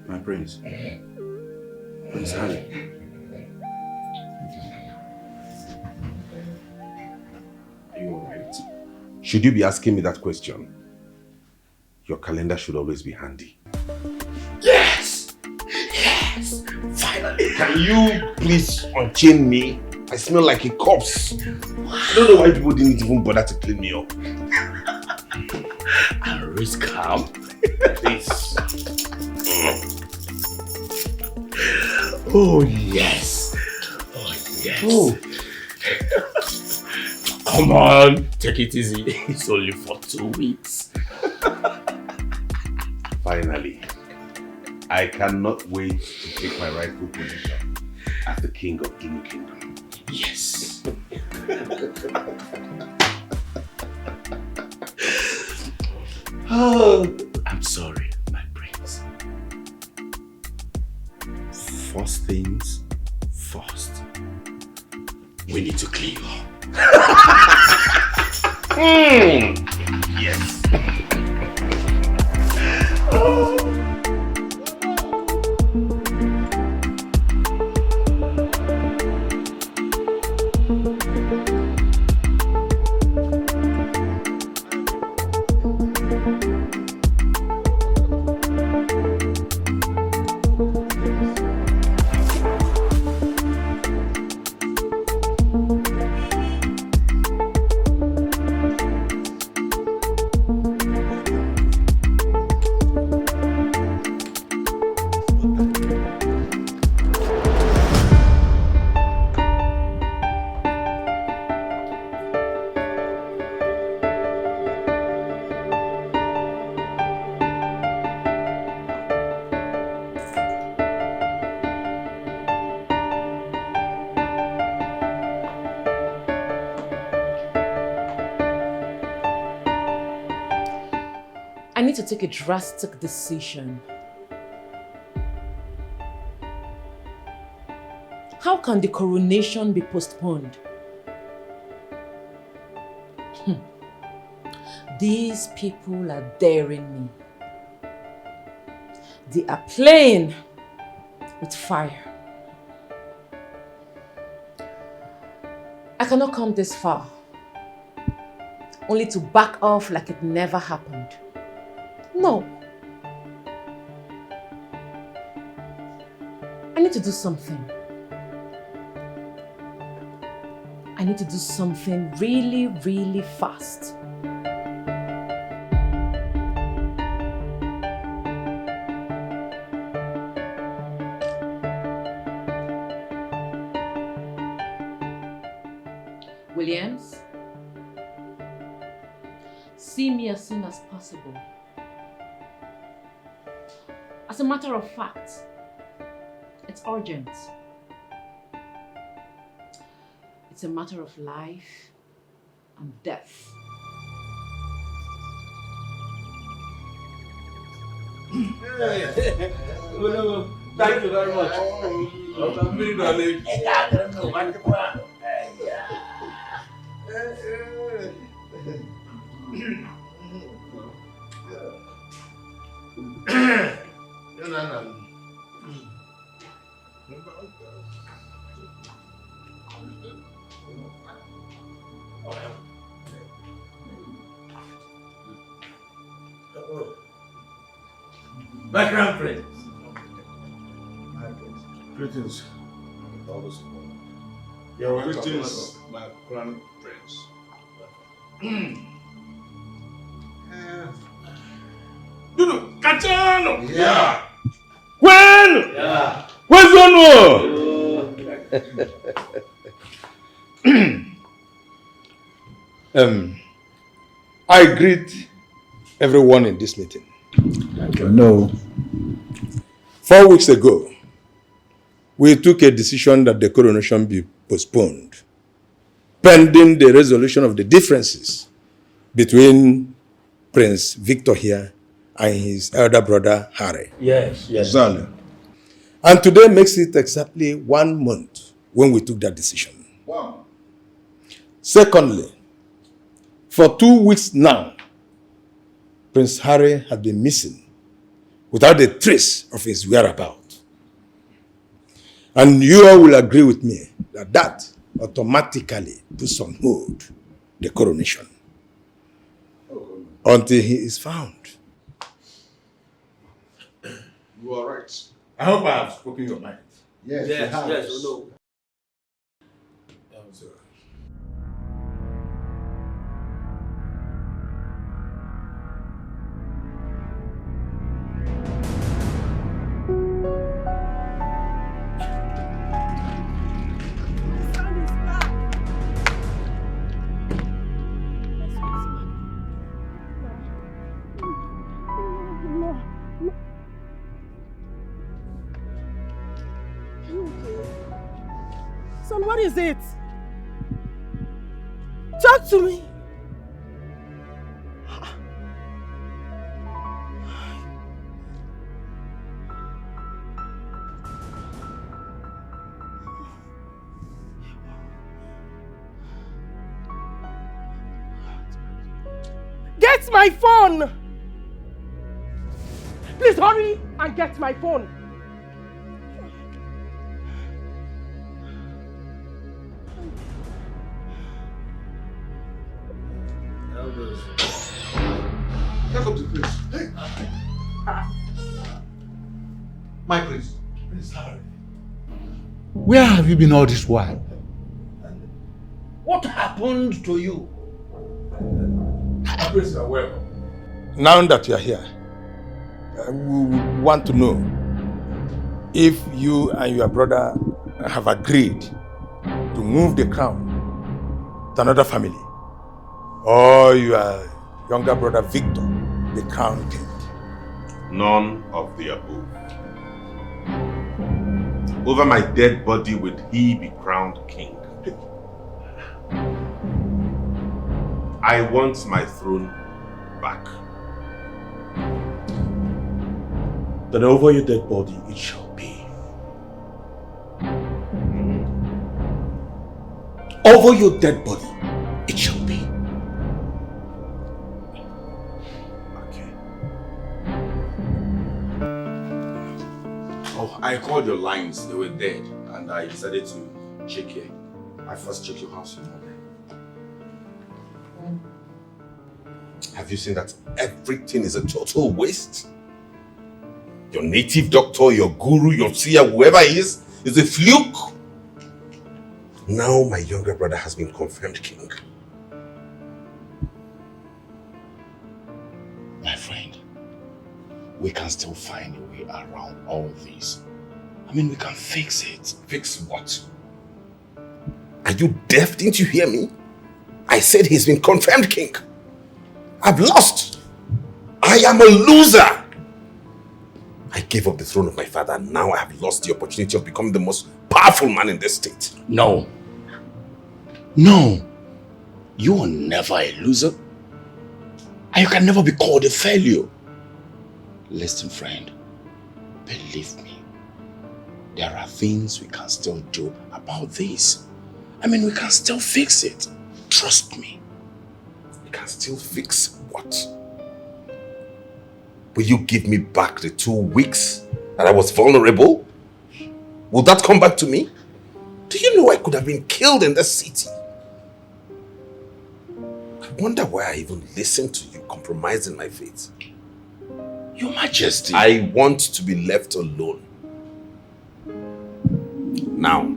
My prince. Prince Harry. Are you alright? Should you be asking me that question? Your calendar should always be handy. Yes! Yes! Finally! Can you please unchain me? I smell like a corpse. I don't know why people didn't even bother to clean me up. I'll risk harm. Please. Oh, yes. Oh, yes. Oh. Come on, take it easy. It's only for 2 weeks. Finally. I cannot wait to take my rightful position as the king of Dunu Kingdom. Yes. Oh, I'm sorry, my prince. First things first. We need to clean you up. Yes. I need to take a drastic decision. How can the coronation be postponed? These people are daring me. They are playing with fire. I cannot come this far, only to back off like it never happened. No. I need to do something. I need to do something really, really fast. Williams, see me as soon as possible. As a matter of fact, it's urgent. It's a matter of life and death. Thank you very much. My crown prince. Greetings. You're welcome. Greetings, my crown prince. Dudu, Kachano! Yeah. When? Yeah. Where's your I greet everyone in this meeting. No. 4 weeks ago, we took a decision that the coronation be postponed, pending the resolution of the differences between Prince Victor here and his elder brother Harry. Yes. Exactly. And today makes it exactly 1 month when we took that decision. Wow. Secondly, for 2 weeks now, Prince Harry had been missing without a trace of his whereabouts. And you all will agree with me that that automatically puts on hold the coronation until he is found. You are right. I hope I have spoken your mind. Yes, Yes, you have. yes, we know. Son, what is it? Talk to me. Get my phone! Please hurry and get my phone. Take up the place. Hey. My prince. Prince Harry. Where have you been all this while? What happened to you? Prince, you are welcome. Now that you are here, we want to know if you and your brother have agreed to move the crown to another family, or your younger brother Victor, the crown king. None of the above. Over my dead body would he be crowned king. I want my throne back. then over your dead body it shall be. Over your dead body it shall be. Oh, I called your lines. They were dead. And I decided to check here. I first checked your house. Have you seen that everything is a total waste? Your native doctor, your guru, your seer, whoever he is a fluke. Now my younger brother has been confirmed king. My friend, we can still find a way around all this. I mean, we can fix it. Fix what? Are you deaf? Didn't you hear me? I said he's been confirmed king. I've lost. I am a loser. I gave up the throne of my father and now I have lost the opportunity of becoming the most powerful man in this state. No. No. You are never a loser. And you can never be called a failure. Listen, friend. Believe me. There are things we can still do about this. I mean, we can still fix it. Trust me. We can still fix what? Will you give me back the 2 weeks that I was vulnerable? Will that come back to me? Do you know I could have been killed in this city? I wonder why I even listened to you compromising my faith. Your Majesty. I want to be left alone. Now.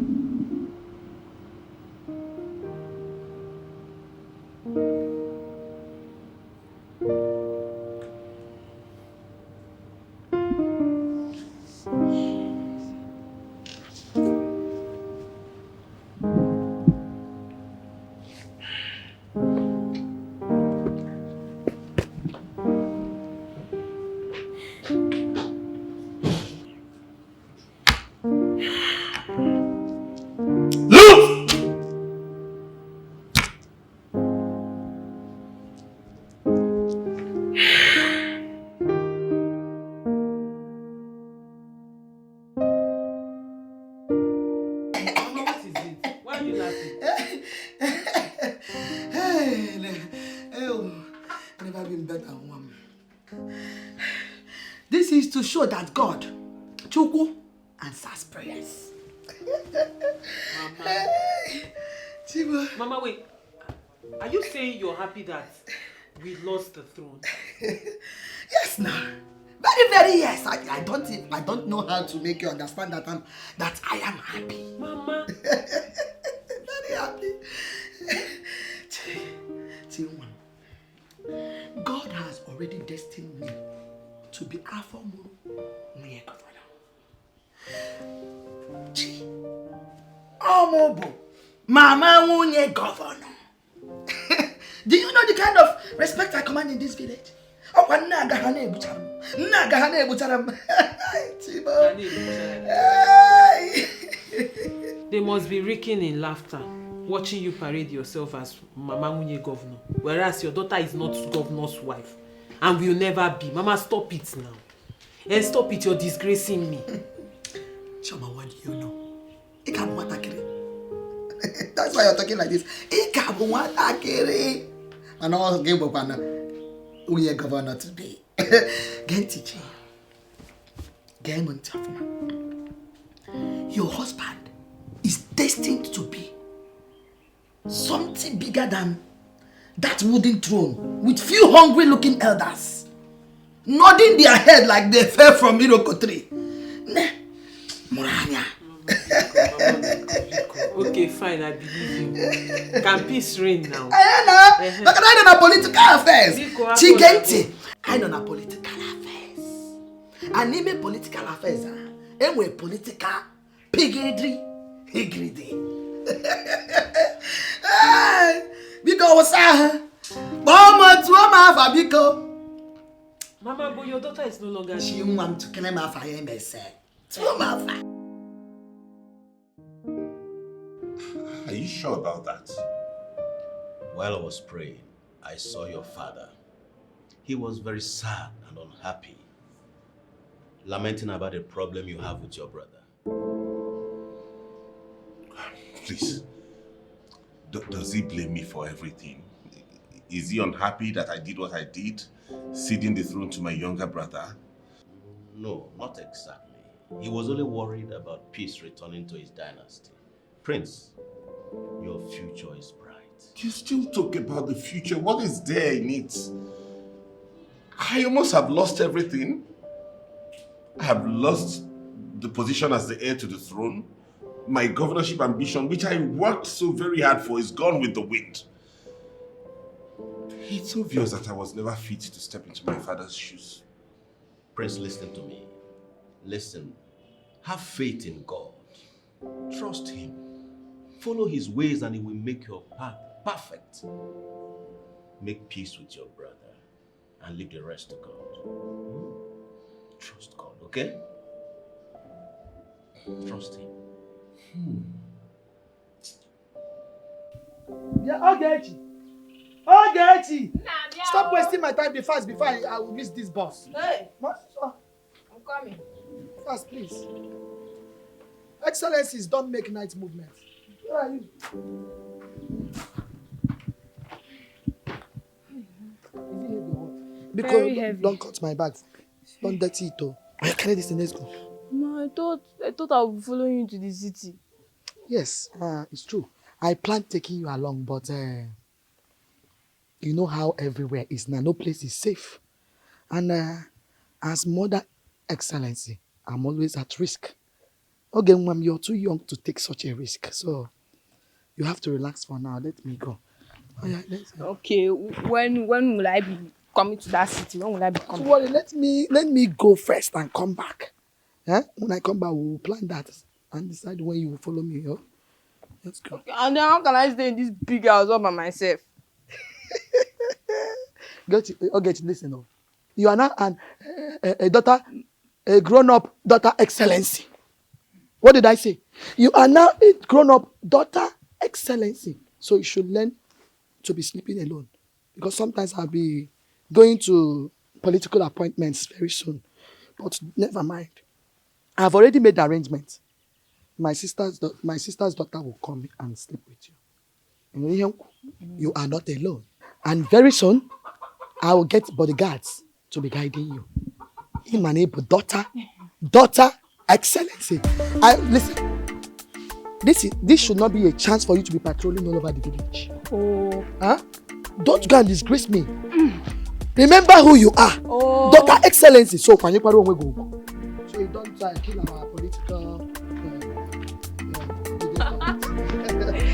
This is to show that God, Chukwu, answers prayers. Mama, wait. Are you saying you're happy that we lost the throne? Yes, now. Very, very yes. I don't know how to make you understand that I am happy. Mama. Very happy. God has already destined me to be Alpha Muru Governor. Omobo, Mama Wunye Governor. Do you know the kind of respect I command in this village? They must be reeking in laughter, watching you parade yourself as Mama Wunye Governor, whereas your daughter is not governor's wife and will never be. Mama, stop it now. And stop it, you're disgracing me. Choma, what do you know? That's why you're talking like this. And all game of Wunye Governor today. Gentiji. Your husband is destined to be something bigger than that wooden throne with few hungry looking elders nodding their head like they fell from Iroko tree. Muranya. Okay, fine, I believe you. Can peace reign now? I know political affairs. Chigenti. I know political affairs. And even political affairs. And we political piggery. Because Mama, but your daughter is no longer. She want to claim her fire myself. Are you sure about that? While I was praying, I saw your father. He was very sad and unhappy. lamenting about a problem you have with your brother. Please, does he blame me for everything? Is he unhappy that I did what I did, ceding the throne to my younger brother? No, not exactly. He was only worried about peace returning to his dynasty. Prince, your future is bright. You still talk about the future. What is there in it? I almost have lost everything. I have lost the position as the heir to the throne. My governorship ambition, which I worked so very hard for, is gone with the wind. It's obvious that I was never fit to step into my father's shoes. Prince, listen to me. Listen. Have faith in God. Trust Him. Follow His ways and He will make your path perfect. Make peace with your brother and leave the rest to God. Trust God, okay? Trust Him. Yeah, Ogechi. Ogechi! Stop wasting my time fast before I will miss this bus. Hey! What? I'm coming. Fast, please. Excellencies don't make night movements. Where are you? Is it heavy or what? Because Very heavy. Don't cut my bag. Don't dirty it though. Carry this in, let's go. Ma, I thought I would be following you to the city. Yes, it's true. I planned taking you along, but you know how everywhere is now. No place is safe. And as Mother Excellency, I'm always at risk. Okay, Mom, you're too young to take such a risk. So you have to relax for now. Let me go. Oh, yeah, let's go. Okay, when will I be coming to that city? When will I be coming? Don't worry, let me go first and come back. Yeah? When I come back, we'll plan that and decide when you will follow me. Yo? Let's go. Okay, and then how can I stay in this big house all by myself? Listen up. You are now a daughter, a grown-up daughter excellency. What did I say? You are now a grown-up daughter excellency. So you should learn to be sleeping alone. Because sometimes I'll be going to political appointments very soon. But never mind. I've already made arrangements. My sister's daughter will come and sleep with you. You are not alone. And very soon, I will get bodyguards to be guiding you. In my neighbor, daughter excellency. Listen, this should not be a chance for you to be patrolling all over the village. Oh. Huh? Don't go and disgrace me. Remember who you are. Oh. Daughter excellency. So, so you don't try to kill our political...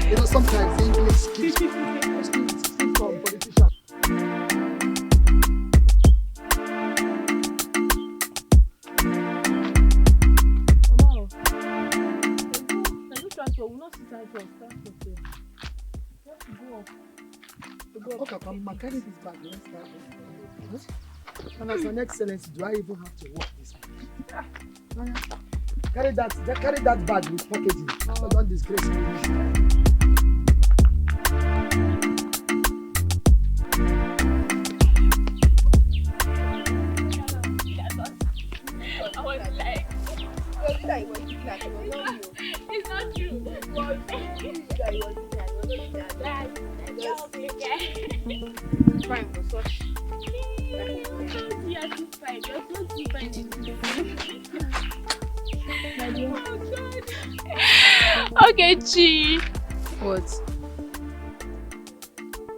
you know, sometimes English keeps from politicians. Okay, come carry this bag. Let's start. And as an excellency, do I even have to walk this way? Carry that bag with packaging. So don't disgrace me. It's not true. Fine for such. You're too fine. You're so too fine. Okay, Chi. What?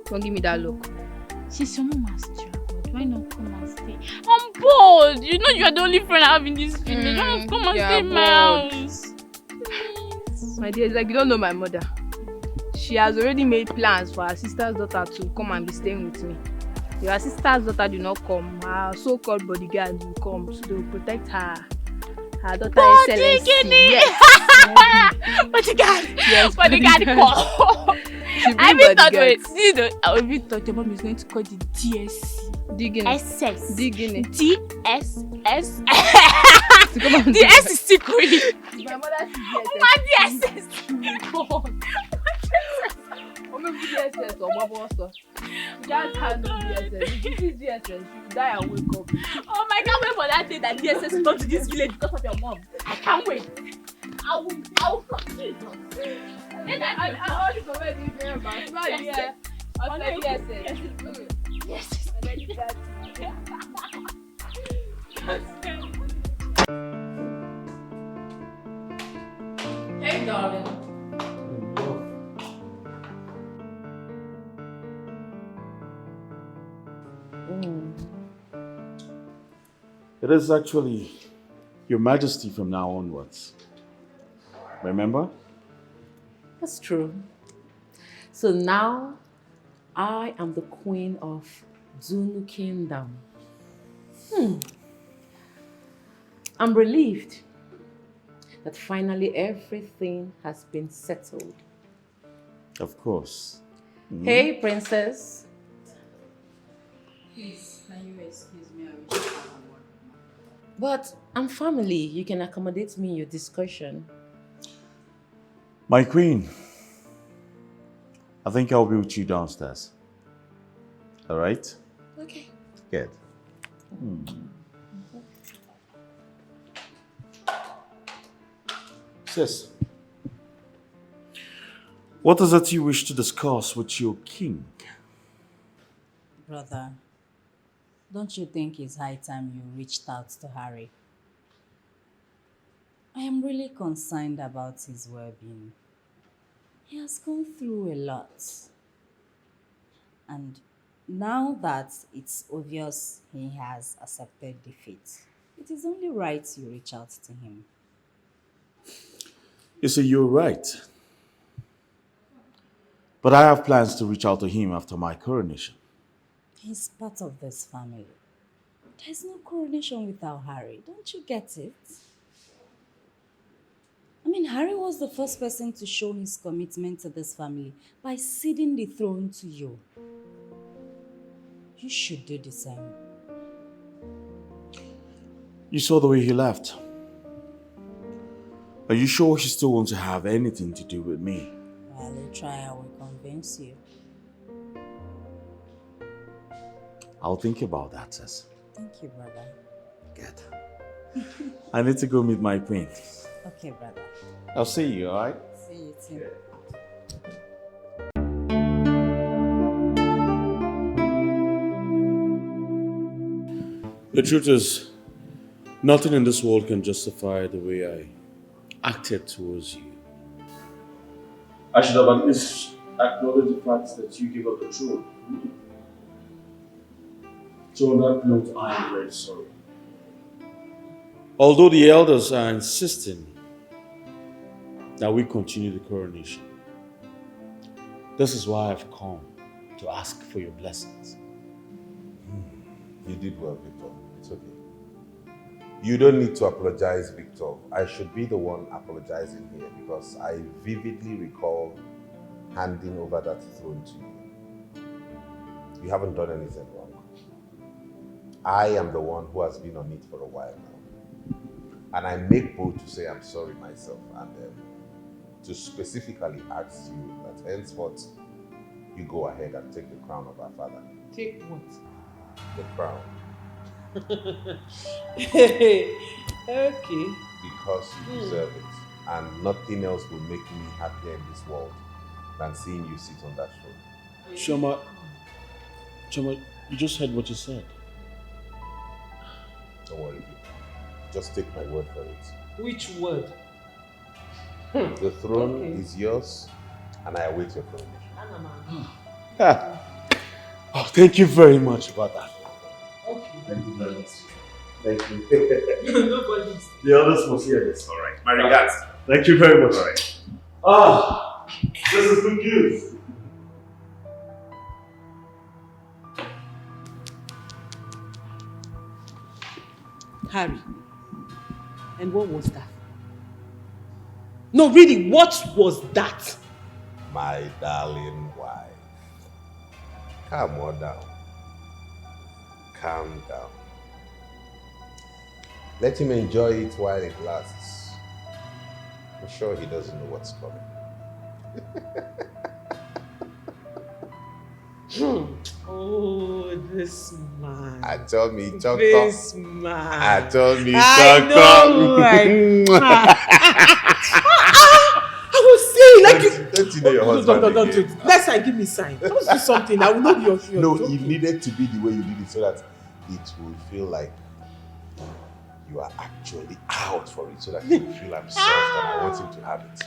Don't give me that look. She's your mama's child. Why not come and stay? I'm bored. You know you're the only friend I have in this village. Why not come and stay in my house? My dear, it's like you don't know my mother. She has already made plans for her sister's daughter to come and be staying with me. If her sister's daughter do not come, her so-called bodyguard will come, so they will protect her daughter excellency. Yes. Bodyguard. Yes, bodyguard call. I even thought, I even thought your mom is going to call the DSC. Digging. SS. Digging. DSS. The S is secret. My mother's DSS. or maybe DSS or Baba also. Just handle DSS. If you see DSS, you die and wake up. Oh my, I can't wait for that day that DSS will come to this village because of your mom. I can't wait. I will succeed. And I want to go back to you very much. Right here. On the DSS. Yes. And then you got Hey, darling. It is actually Your Majesty from now onwards. Remember? That's true. So now, I am the queen of Zulu Kingdom. I'm relieved that finally everything has been settled. Of course. Hey, princess. Please, can you excuse me? I wish to have a word. But I'm family. You can accommodate me in your discussion. My queen, I think I'll be with you downstairs. All right? Okay. Good. Sis, what is it you wish to discuss with your king? Brother, don't you think it's high time you reached out to Harry? I am really concerned about his well-being. He has gone through a lot. And now that it's obvious he has accepted defeat, it is only right you reach out to him. You see, you're right. But I have plans to reach out to him after my coronation. He's part of this family. There's no coronation without Harry. Don't you get it? I mean, Harry was the first person to show his commitment to this family by ceding the throne to you. You should do the same. You saw the way he left. Are you sure he still wants to have anything to do with me? Well, a trial will convince you. I'll think about that, sis. Thank you, brother. Good. I need to go meet my queen. Okay, brother. I'll see you, alright? See you too. The truth is, nothing in this world can justify the way I acted towards you. I should have at least acknowledged the fact that you gave up the throne. So on that note, I am very sorry. Although the elders are insisting that we continue the coronation, this is why I've come to ask for your blessings. You did well, Victor. It's okay. You don't need to apologize, Victor. I should be the one apologizing here because I vividly recall handing over that throne to you. You haven't done anything wrong. I am the one who has been on it for a while now. And I make bold to say I'm sorry myself and to specifically ask you that henceforth you go ahead and take the crown of our father. Take what? The crown. Okay. Because you deserve it. And nothing else will make me happier in this world than seeing you sit on that throne. Choma, you just heard what you said. Don't worry, Victor. Just take my word for it. Which word? The throne is yours, and I await your coronation. Oh, thank you very much about that. Okay. Thank you very much. Thank you. Nobody's. The others must hear this. All right. My regards. Thank you very much. All right. Ah, this is good news. Harry, and what was that? No, really, what was that? My darling wife. Calm on down. Calm down. Let him enjoy it while it lasts. I'm sure he doesn't know what's coming. Oh, this man. I told me, Choco. This man. I told me, I Choco. know, right? I was saying, like you. Don't you know your husband? Don't do it. Next time, give me sign. Don't do something. I will know you're No, joking. it needed to be the way you did it so that it will feel like you are actually out for it, so that you will feel I'm soft and I want him to have it.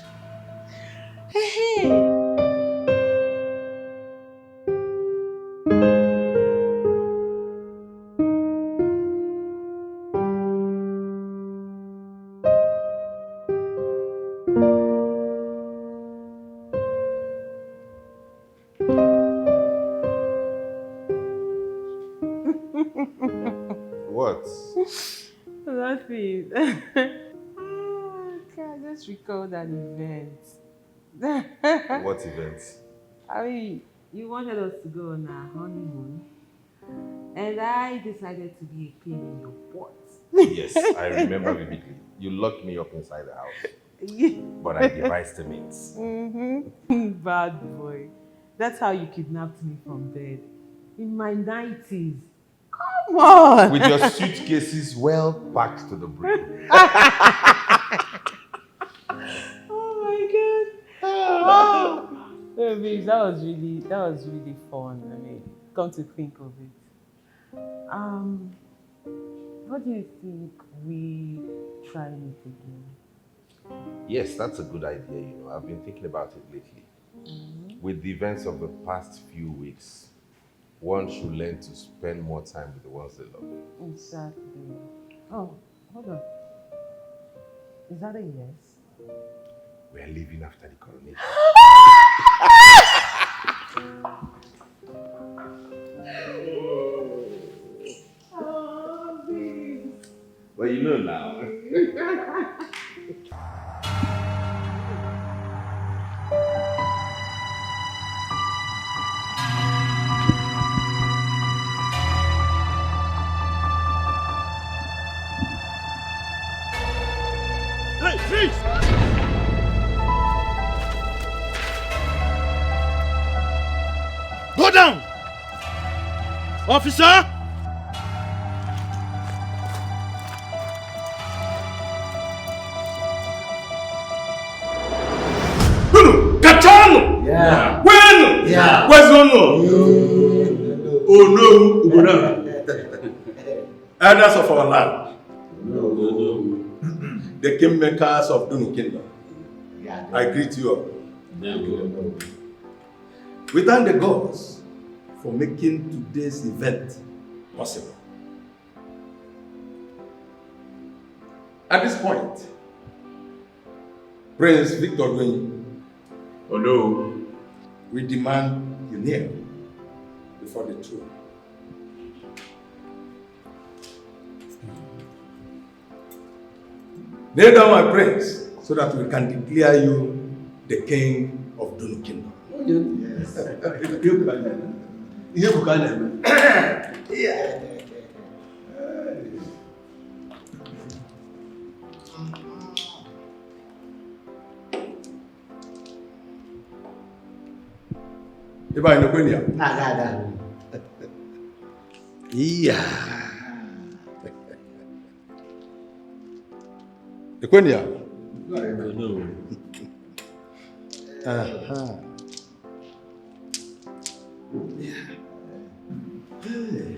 Hey. What? Nothing. I just recalled an event. What event? I mean, you wanted us to go on our honeymoon, and I decided to be a pain in your butt. Yes, I remember vividly. You locked me up inside the house, but I devised a means. Bad boy. That's how you kidnapped me from bed. In my 90s. Come on! With your suitcases well packed to the brim. Oh my god. Oh. Babe, that was really fun. I mean, come to think of it. What do you think we try it again? Yes, that's a good idea, you know. I've been thinking about it lately. With the events of the past few weeks, one should learn to spend more time with the ones they love. Exactly. Oh, hold on. Is that a yes? We're leaving after the coronation. Oh, babe. Well, you know now. Hey, freeze! Go down! Officer! Kachano! Yeah. When? Yeah. Where's Nono? Oh no, Ubuna. Elders of our land. The kingmakers of Dunu Kingdom. I greet you all. We thank the gods for making today's event possible. At this point, Prince Victor Dwayne, although we demand you kneel before the throne. Kneel down, my prince, so that we can declare you the king of Dunu Kingdom. Yes. Yeah. Iba inakwenda? Yeah. Ikwenda? No. Aha. Yeah. Hey.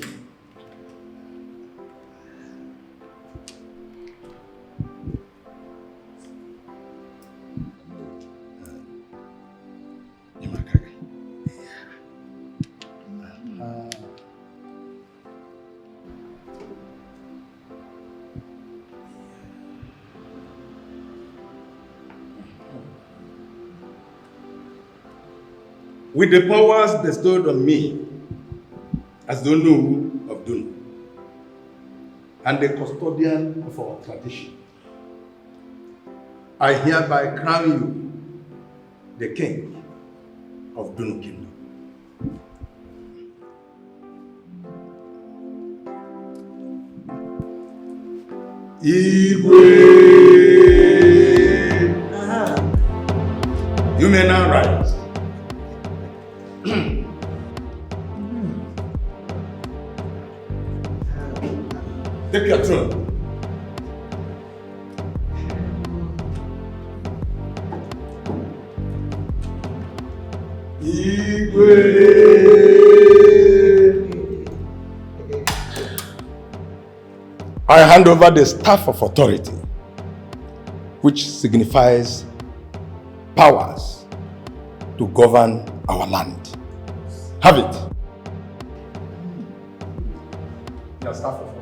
With the powers bestowed on me as the Onu of Dunu and the custodian of our tradition, I hereby crown you the king of Dunu Kingdom. Igwe! You may now rise. Take your throne. I hand over the staff of authority, which signifies powers to govern our land. Have it. Your staff of office.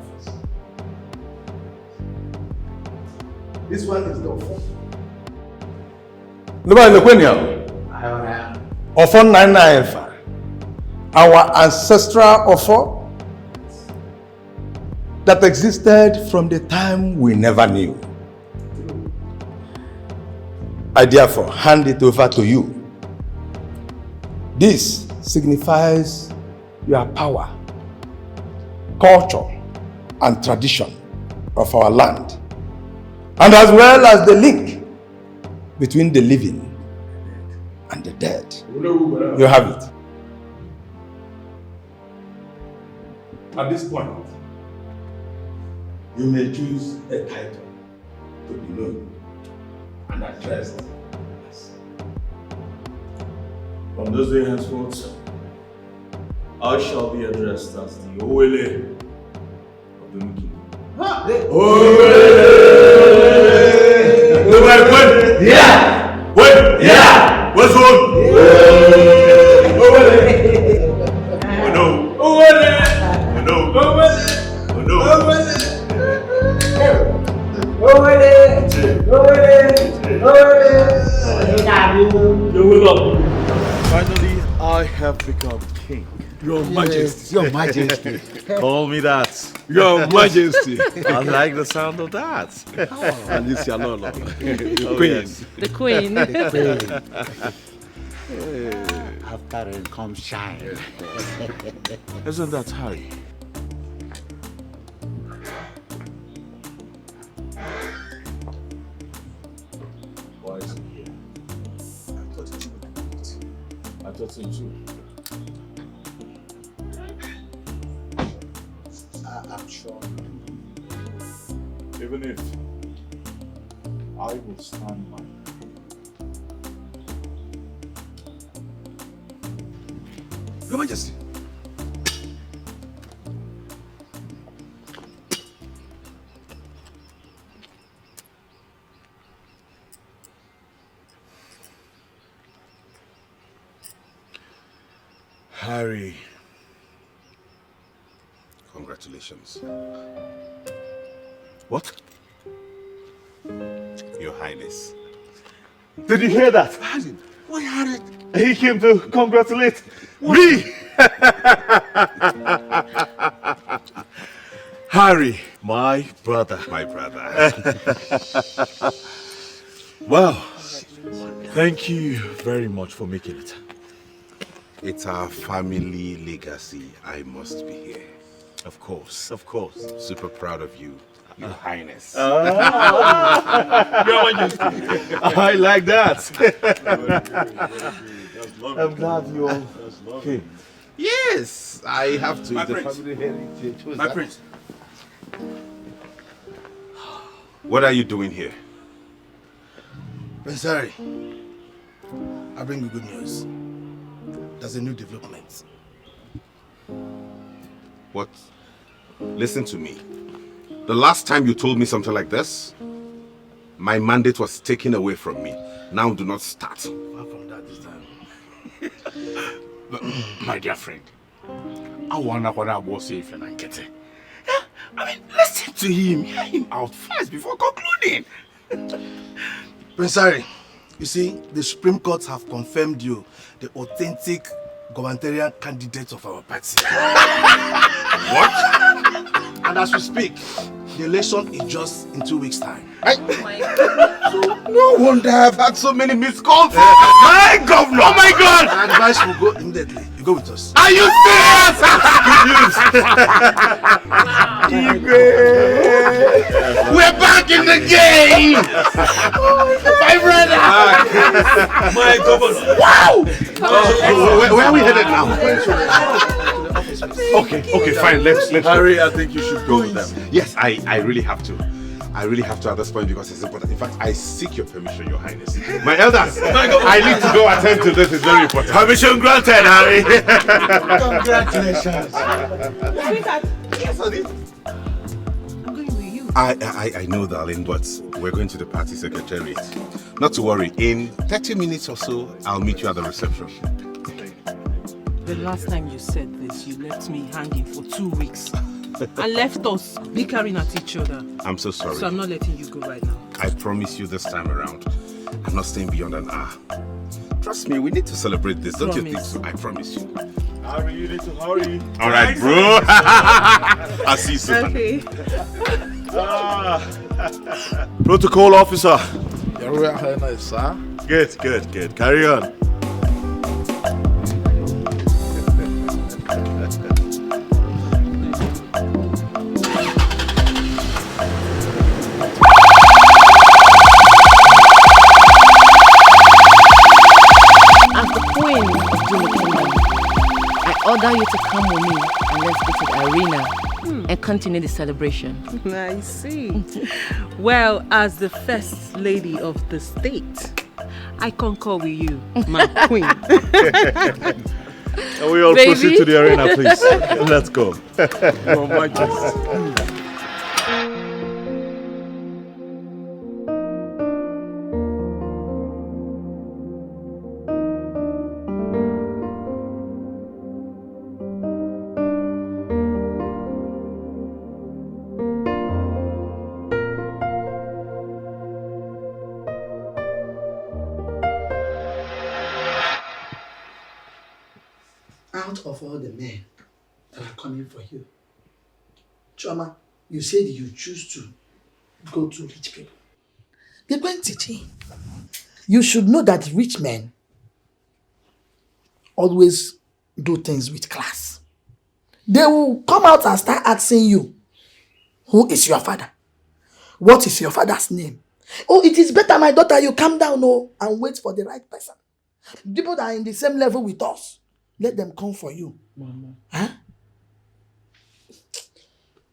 This one is the office. Offer 995. Our ancestral offer that existed from the time we never knew. I therefore hand it over to you. This signifies your power, culture, and tradition of our land, and as well as the link between the living and the dead. You have it. At this point, you may choose a title to be known and addressed as. From this day henceforth, I shall be addressed as the Owele of the New Kingdom. Yeah! Wait! Yeah! What's on? Oh no! Oh no! Finally, I have become king. Your Majesty. Your Majesty. Call me that. Your Majesty. I like the sound of that. Oh, and this is your Lolo. The Oh, Queen. yes. The Queen. After rain comes shine. Isn't that Harry? Why is he here? I thought so too. I'm sure. Even if I will stand my Your Majesty. Harry. Congratulations. What? Your Highness. Did you hear that? Why, Harry? He came to congratulate me. Harry. My brother. My brother. Well, thank you very much for making it. It's our family legacy. I must be here. Of course. Super proud of you, Your Highness. Your Majesty. I like that. I'm glad you all came. Yes, I have to. My The prince. family heritage. Who's My that? prince. What are you doing here? Prince Harry, I bring you good news. There's a new development. What? Listen to me. The last time you told me something like this, my mandate was taken away from me. Now do not start. Far from that this time. My dear friend, I wonder what I was saying if I get it. I mean, listen to him. Hear him out first before concluding. Prince Harry, you see, the Supreme Court have confirmed you the authentic gubernatorial candidate of our party. What? And as we speak, the election is just in 2 weeks' time. No wonder I've had so many missed calls. My governor! Oh my God! My advice will go immediately. You go with us. Are you serious? Good news! We're back in the game! My brother! My governor! Wow! Where are we headed now? Okay, fine. Let's Harry, I think you should go with them. Yes, I really have to. I really have to at this point because it's important. In fact, I seek your permission, Your Highness. My elders, I need to go attend to this. It's very important. Permission granted, Harry. Congratulations. I know, darling, but we're going to the party secretariat. Not to worry. In 30 minutes or so, I'll meet you at the reception. The last time you said this, you left me hanging for 2 weeks. And left us bickering at each other. I'm so sorry. So I'm not letting you go right now. I promise you this time around, I'm not staying beyond an hour. Trust me, we need to celebrate this. Don't you think so? I promise you. Hurry, you need to hurry. All right, bro. I'll see you soon. Okay. Protocol officer. Your Highness, sir. Good. Carry on. Order you to come with me and let's go to the arena and continue the celebration. I see. Well, as the first lady of the state, I concur with you, my queen. Can we all proceed to the arena, please? Let's go. Your Majesty. Out of all the men that are coming for you, Choma, you said you choose to go to rich people. They're going to change. You should know that rich men always do things with class. They will come out and start asking you, who is your father? What is your father's name? Oh, it is better, my daughter, you calm down and wait for the right person. People that are in the same level with us, let them come for you. Mama. Huh?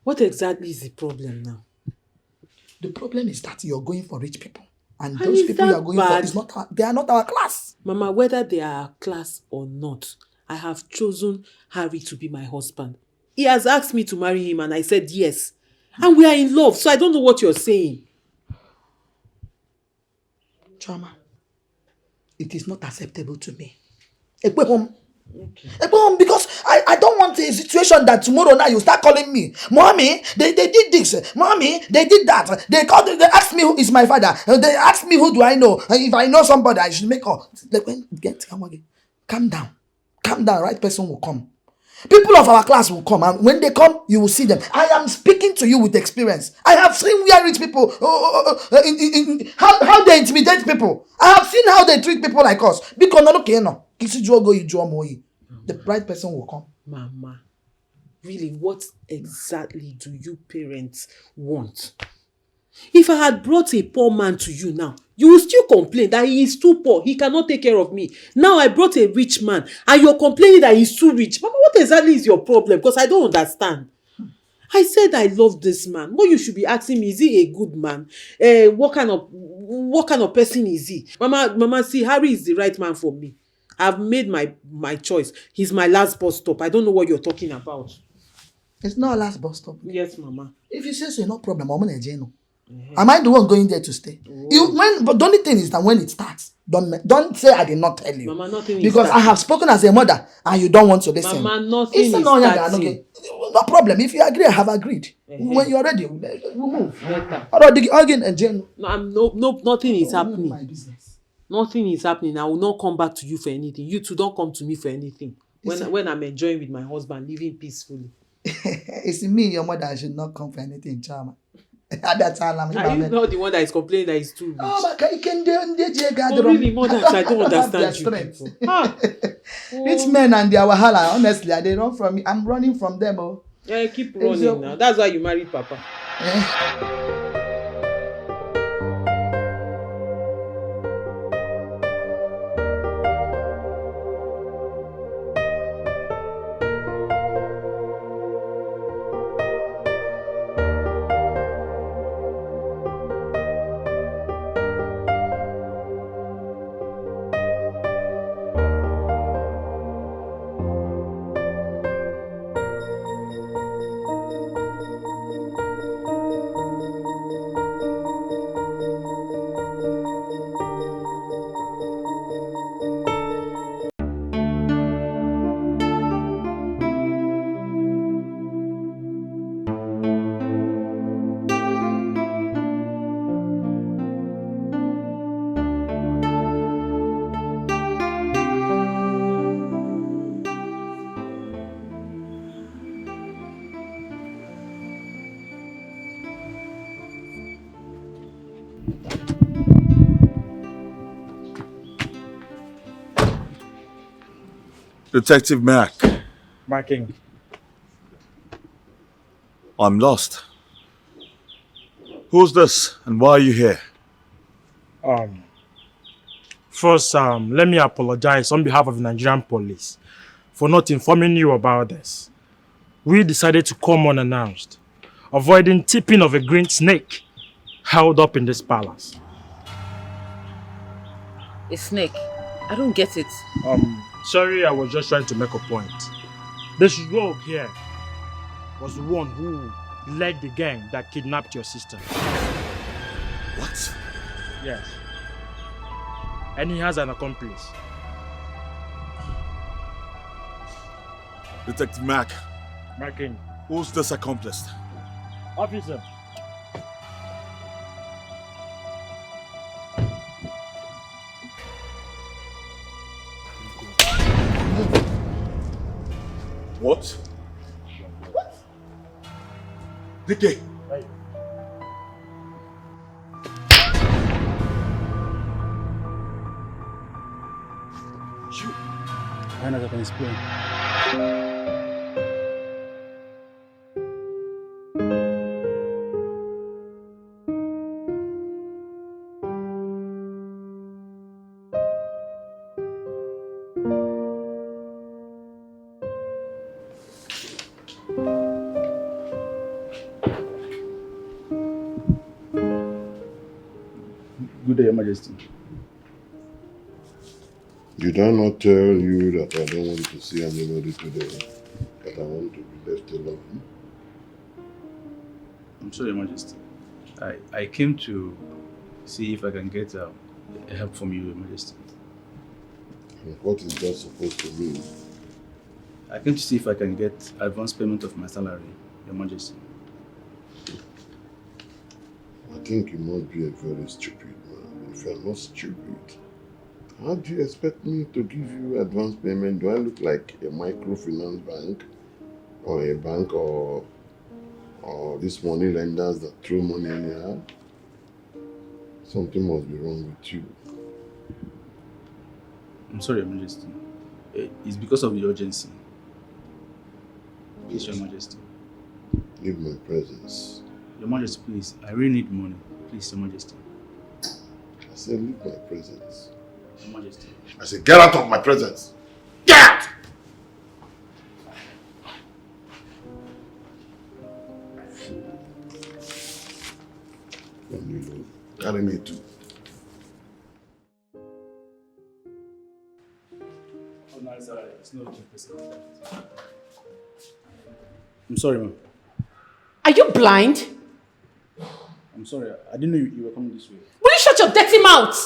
What exactly is the problem now? The problem is that you're going for rich people. And those people you are going for, they are not our class. Mama, whether they are our class or not, I have chosen Harry to be my husband. He has asked me to marry him and I said yes. And we are in love, so I don't know what you're saying. Choma, it is not acceptable to me. Because I don't want a situation that tomorrow night you start calling me, Mommy, they did this, Mommy, they did that. They asked me who is my father. They asked me who do I know. If I know somebody, I should make her. Calm down. Calm down, right person will come. People of our class will come, and when they come, you will see them. I am speaking to you with experience. I have seen where rich people, how they intimidate people. I have seen how they treat people like us. Because the right person will come. Mama, really, what exactly do you parents want? If I had brought a poor man to you now, you will still complain that he is too poor. He cannot take care of me. Now I brought a rich man and you're complaining that he's too rich. Mama, what exactly is your problem? Because I don't understand. I said I love this man. What you should be asking me, is he a good man? What kind of person is he? Mama, see, Harry is the right man for me. I've made my choice. He's my last bus stop. I don't know what you're talking about. It's not a last bus stop. Yes, Mama. If you say so, no problem. I'm going to jail. Am I the one going there to stay? But the only thing is that when it starts, don't say I did not tell you. Mama, nothing because is I have spoken as a mother and you don't want to listen. Mama, nothing is starting. No problem. If you agree, I have agreed. When you're ready, we'll move. No, nothing is happening. Nothing is happening. I will not come back to you for anything. You two don't come to me for anything. When I'm enjoying with my husband, living peacefully. It's me, your mother, I should not come for anything, Chama. Are you not the one that is complaining that he's too rich? Oh, but you can do really, mother, I don't understand you people. Rich men and their wahala, honestly, they run from me. I'm running from them. Oh. Yeah, keep running now. That's why you married Papa. Detective Mac, My king. I'm lost. Who's this and why are you here? First, let me apologize on behalf of the Nigerian police for not informing you about this. We decided to come unannounced, avoiding tipping of a green snake held up in this palace. A snake? I don't get it. Sorry, I was just trying to make a point. This rogue here was the one who led the gang that kidnapped your sister. What? Yes. And he has an accomplice. Detective Mac. My king. Who's this accomplice? Officer. What? Dike. Right. You. I know I can explain. Good day, Your Majesty. Did I not tell you that I don't want to see anybody today? That I want to be left alone? I'm sorry, Your Majesty. I came to see if I can get help from you, Your Majesty. And what is that supposed to mean? I came to see if I can get advance payment of my salary, Your Majesty. I think you must be a very stupid man. If you're not stupid, how do you expect me to give you advance payment? Do I look like a microfinance bank? Or a bank or these money lenders that throw money anyhow? Something must be wrong with you. I'm sorry, Your Majesty. It's because of the urgency. Please, Your Majesty. Leave my presence. Your Majesty, please. I really need money. Please, Your Majesty. I said leave my presence. Your Majesty. I said get out of my presence. Get out! Carry me too. Oh, no, it's alright. It's not I'm sorry, ma'am. Are you blind? I'm sorry. I didn't know you were coming this way. Will you shut your dirty mouth?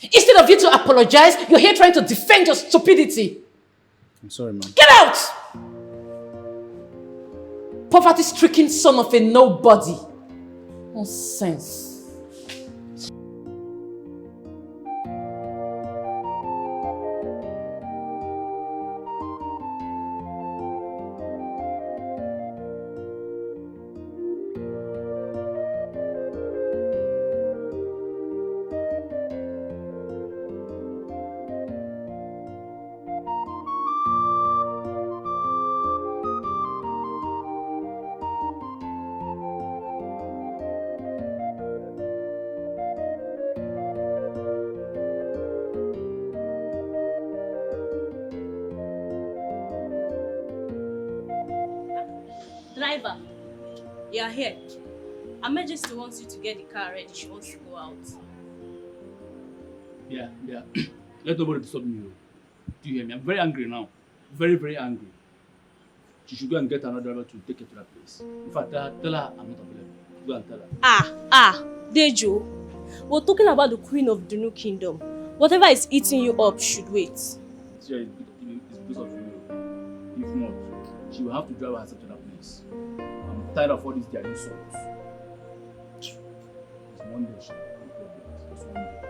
Instead of you to apologize, you're here trying to defend your stupidity. I'm sorry, ma'am. Get out! Poverty-stricken son of a nobody. Nonsense. Driver, you are here. Her Majesty wants you to get the car ready. She wants to go out. Yeah. Let nobody disturb me. Do you hear me? I'm very angry now. Very, very angry. She should go and get another driver to take her to that place. In fact, tell her I'm not available. Go and tell her. Dejo. We're talking about the Queen of the New Kingdom. Whatever is eating you up should wait. Yeah, it's because of you. If not, she will have to drive herself to that place. I'm tired of all these their insults. It's one day she will have problems. It's one day.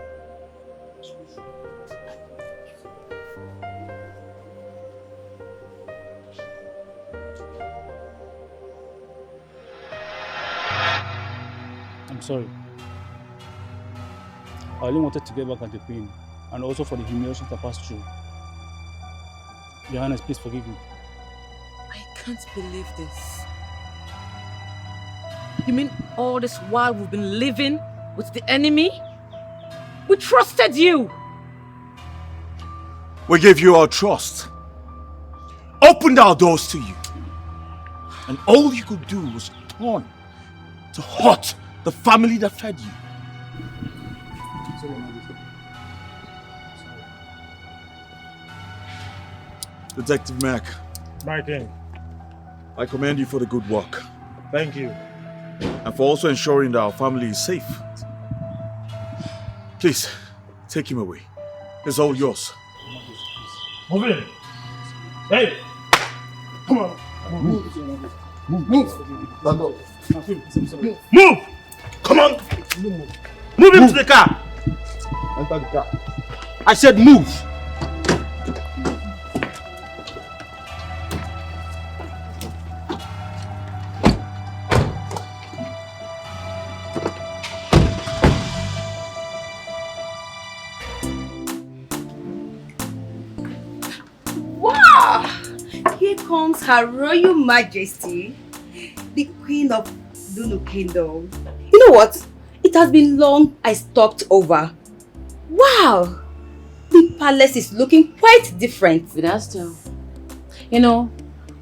I'm sorry. I only wanted to get back at the queen and also for the humiliations I passed through. Your Highness, please forgive me. I can't believe this. You mean all this while we've been living with the enemy? We trusted you. We gave you our trust. Opened our doors to you. And all you could do was turn to hurt the family that fed you. Detective Mac. My king. I commend you for the good work. Thank you. And for also ensuring that our family is safe. Please, take him away. It's all yours. Move in. Hey! Come on. Move. Move. Move! Come on! Move him to the car! Enter the car. I said move! Wow! Here comes Her Royal Majesty, the Queen of Dunu Kingdom. You know what? It has been long I stalked over. Wow! The palace is looking quite different. It has to. You know,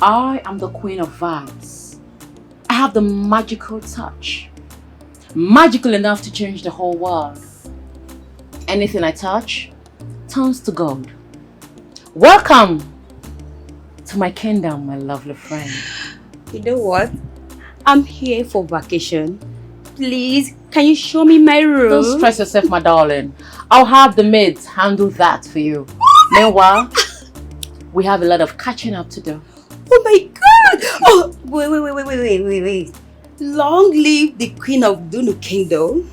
I am the Queen of Vibes. I have the magical touch. Magical enough to change the whole world. Anything I touch turns to gold. Welcome to my kingdom, my lovely friend. You know what? I'm here for vacation. Please, can you show me my room? Don't stress yourself, my darling. I'll have the maids handle that for you. Meanwhile, we have a lot of catching up to do. Oh my god! Oh, wait. Long live the Queen of Dunu Kingdom.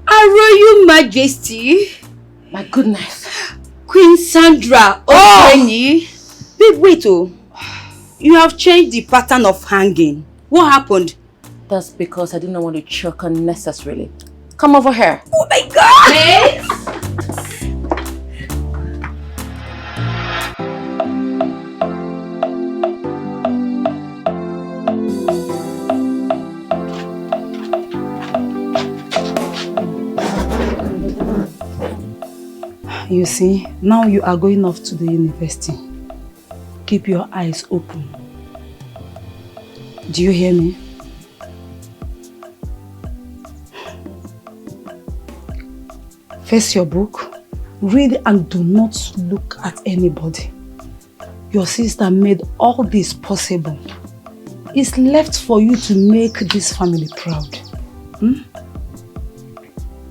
Her Royal Majesty. My goodness. Queen Sandra Openyi. Wait, you have changed the pattern of hanging. What happened? That's because I didn't want to choke unnecessarily. Come over here. Oh my god! You see, now you are going off to the university. Keep your eyes open. Do you hear me? Face your book, read and do not look at anybody. Your sister made all this possible. It's left for you to make this family proud. Hmm?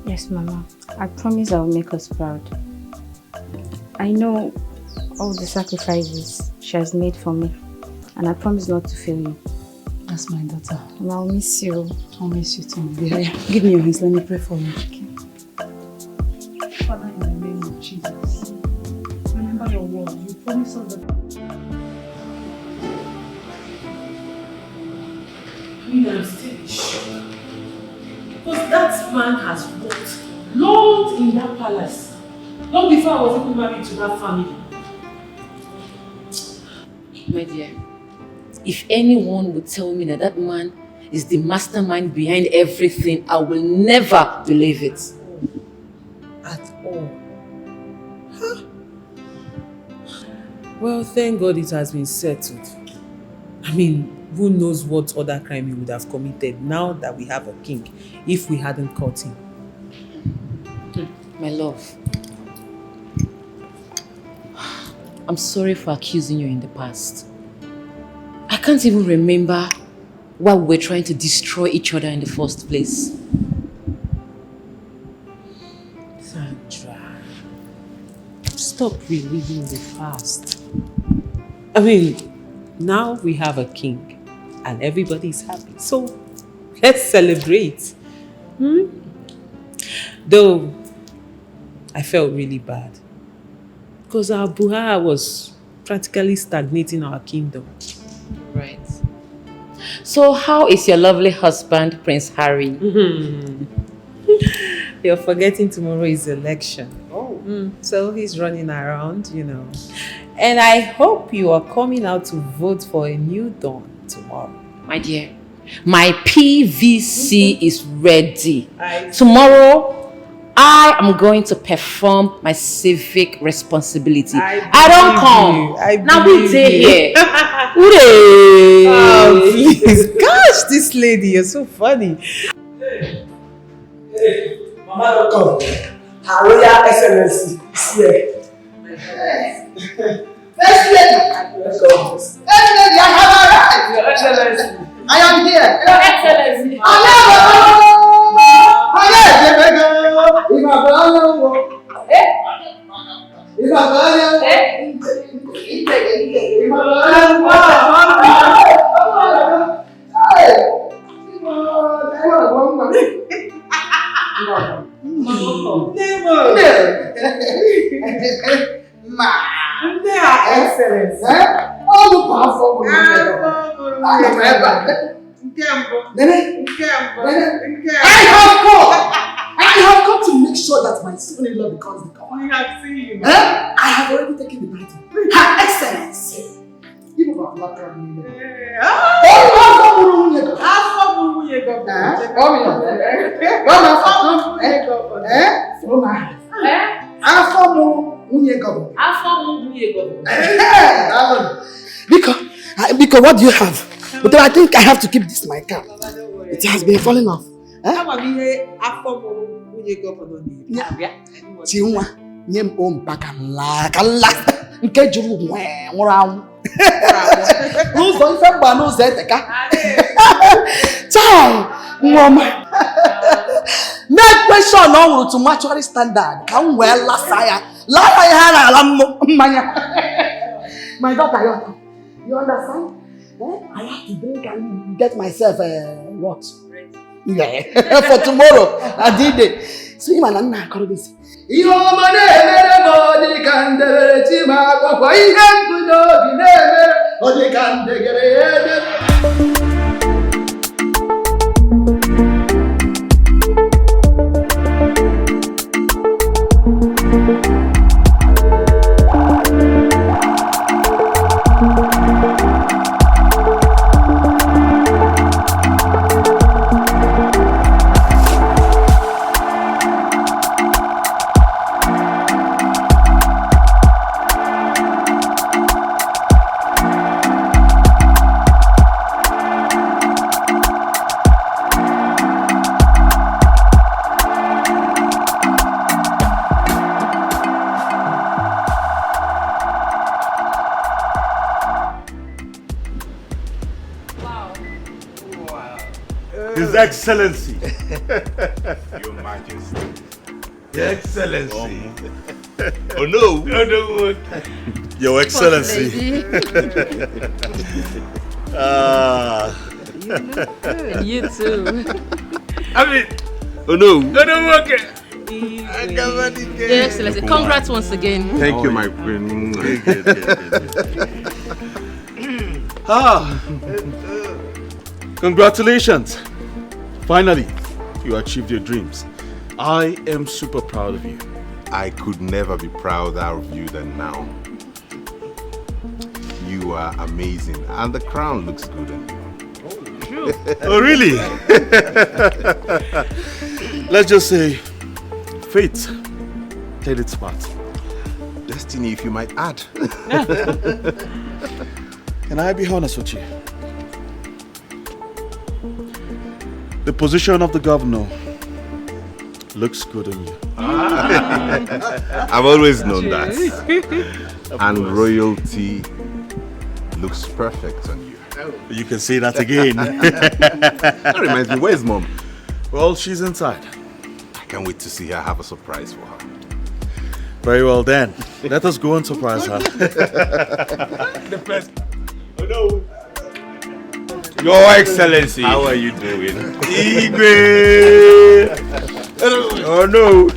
Yes, Mama. I promise I will make us proud. I know all the sacrifices she has made for me, and I promise not to fail you. That's my daughter. And I'll miss you. I'll miss you too. Give me your hands, let me pray for you. Okay. Father, in the name of Jesus, remember your word. You promised us that I'm still shocked. Because that man has worked long in that palace. Long before I was even married to that family. My dear, if anyone would tell me that that man is the mastermind behind everything, I will never believe it. At all. Huh? Well, thank God it has been settled. I mean, who knows what other crime he would have committed now that we have a king, if we hadn't caught him. My love, I'm sorry for accusing you in the past. I can't even remember why we were trying to destroy each other in the first place. Sandra, stop reliving the past. I mean, now we have a king and everybody's happy. So let's celebrate. Though I felt really bad because our Buhara was practically stagnating our kingdom. Right. So how is your lovely husband, Prince Harry? You're forgetting tomorrow is election. So he's running around, you know. And I hope you are coming out to vote for a new dawn tomorrow. My dear, my PVC is ready. Tomorrow, I am going to perform my civic responsibility. I don't come. Now we stay here. Hooray! Oh, please. Gosh, this lady, you're so funny. Hey, Mama, don't come. Her Royal Excellency is here. First lady. First lady, I have arrived. Your Excellency. I am here. Your Excellency. I have come to make sure that my son-in-law becomes the governor. We have seen you. I have already taken the title. Her Excellency. Even if I'm not coming there. Because what do you have? But I think I have to keep this my cap. It has been falling off. Chinwa, nyem mpaka kala nke juru nwụrụ anwụ. N'ụzọ ife mgba n'ụzọ eteka. Chai, nwoma. Make question na ọ nwụrụ to mortuary standard ka m wee lasa ya. Lasa ya na ala mmanya. My daughter, you understand? I have to drink and get myself what? Yeah, for tomorrow. I did it. So you man, I'm not going to say. You man, everybody can do it. You man, why you can't do it? Or you can't do it. His Excellency. Your Majesty. Your Excellency. Oh no. Oh no. Your Excellency. You too. I mean, oh no. Oh no, okay. Your Excellency, congrats once again. Thank you, my queen. Congratulations. Finally, you achieved your dreams. I am super proud of you. I could never be prouder of you than now. You are amazing, and the crown looks good on you. Oh, really? Let's just say, fate played its part. Destiny, if you might add. Can I be honest with you? The position of the governor looks good on you. I've always known that. And royalty looks perfect on you. You can say that again. That reminds me, where's Mom? Well, she's inside. I can't wait to see her. Have a surprise for her. Very well then. Let us go and surprise her. The best. Oh no. Your Excellency. How are you doing? Igwe. Oh no.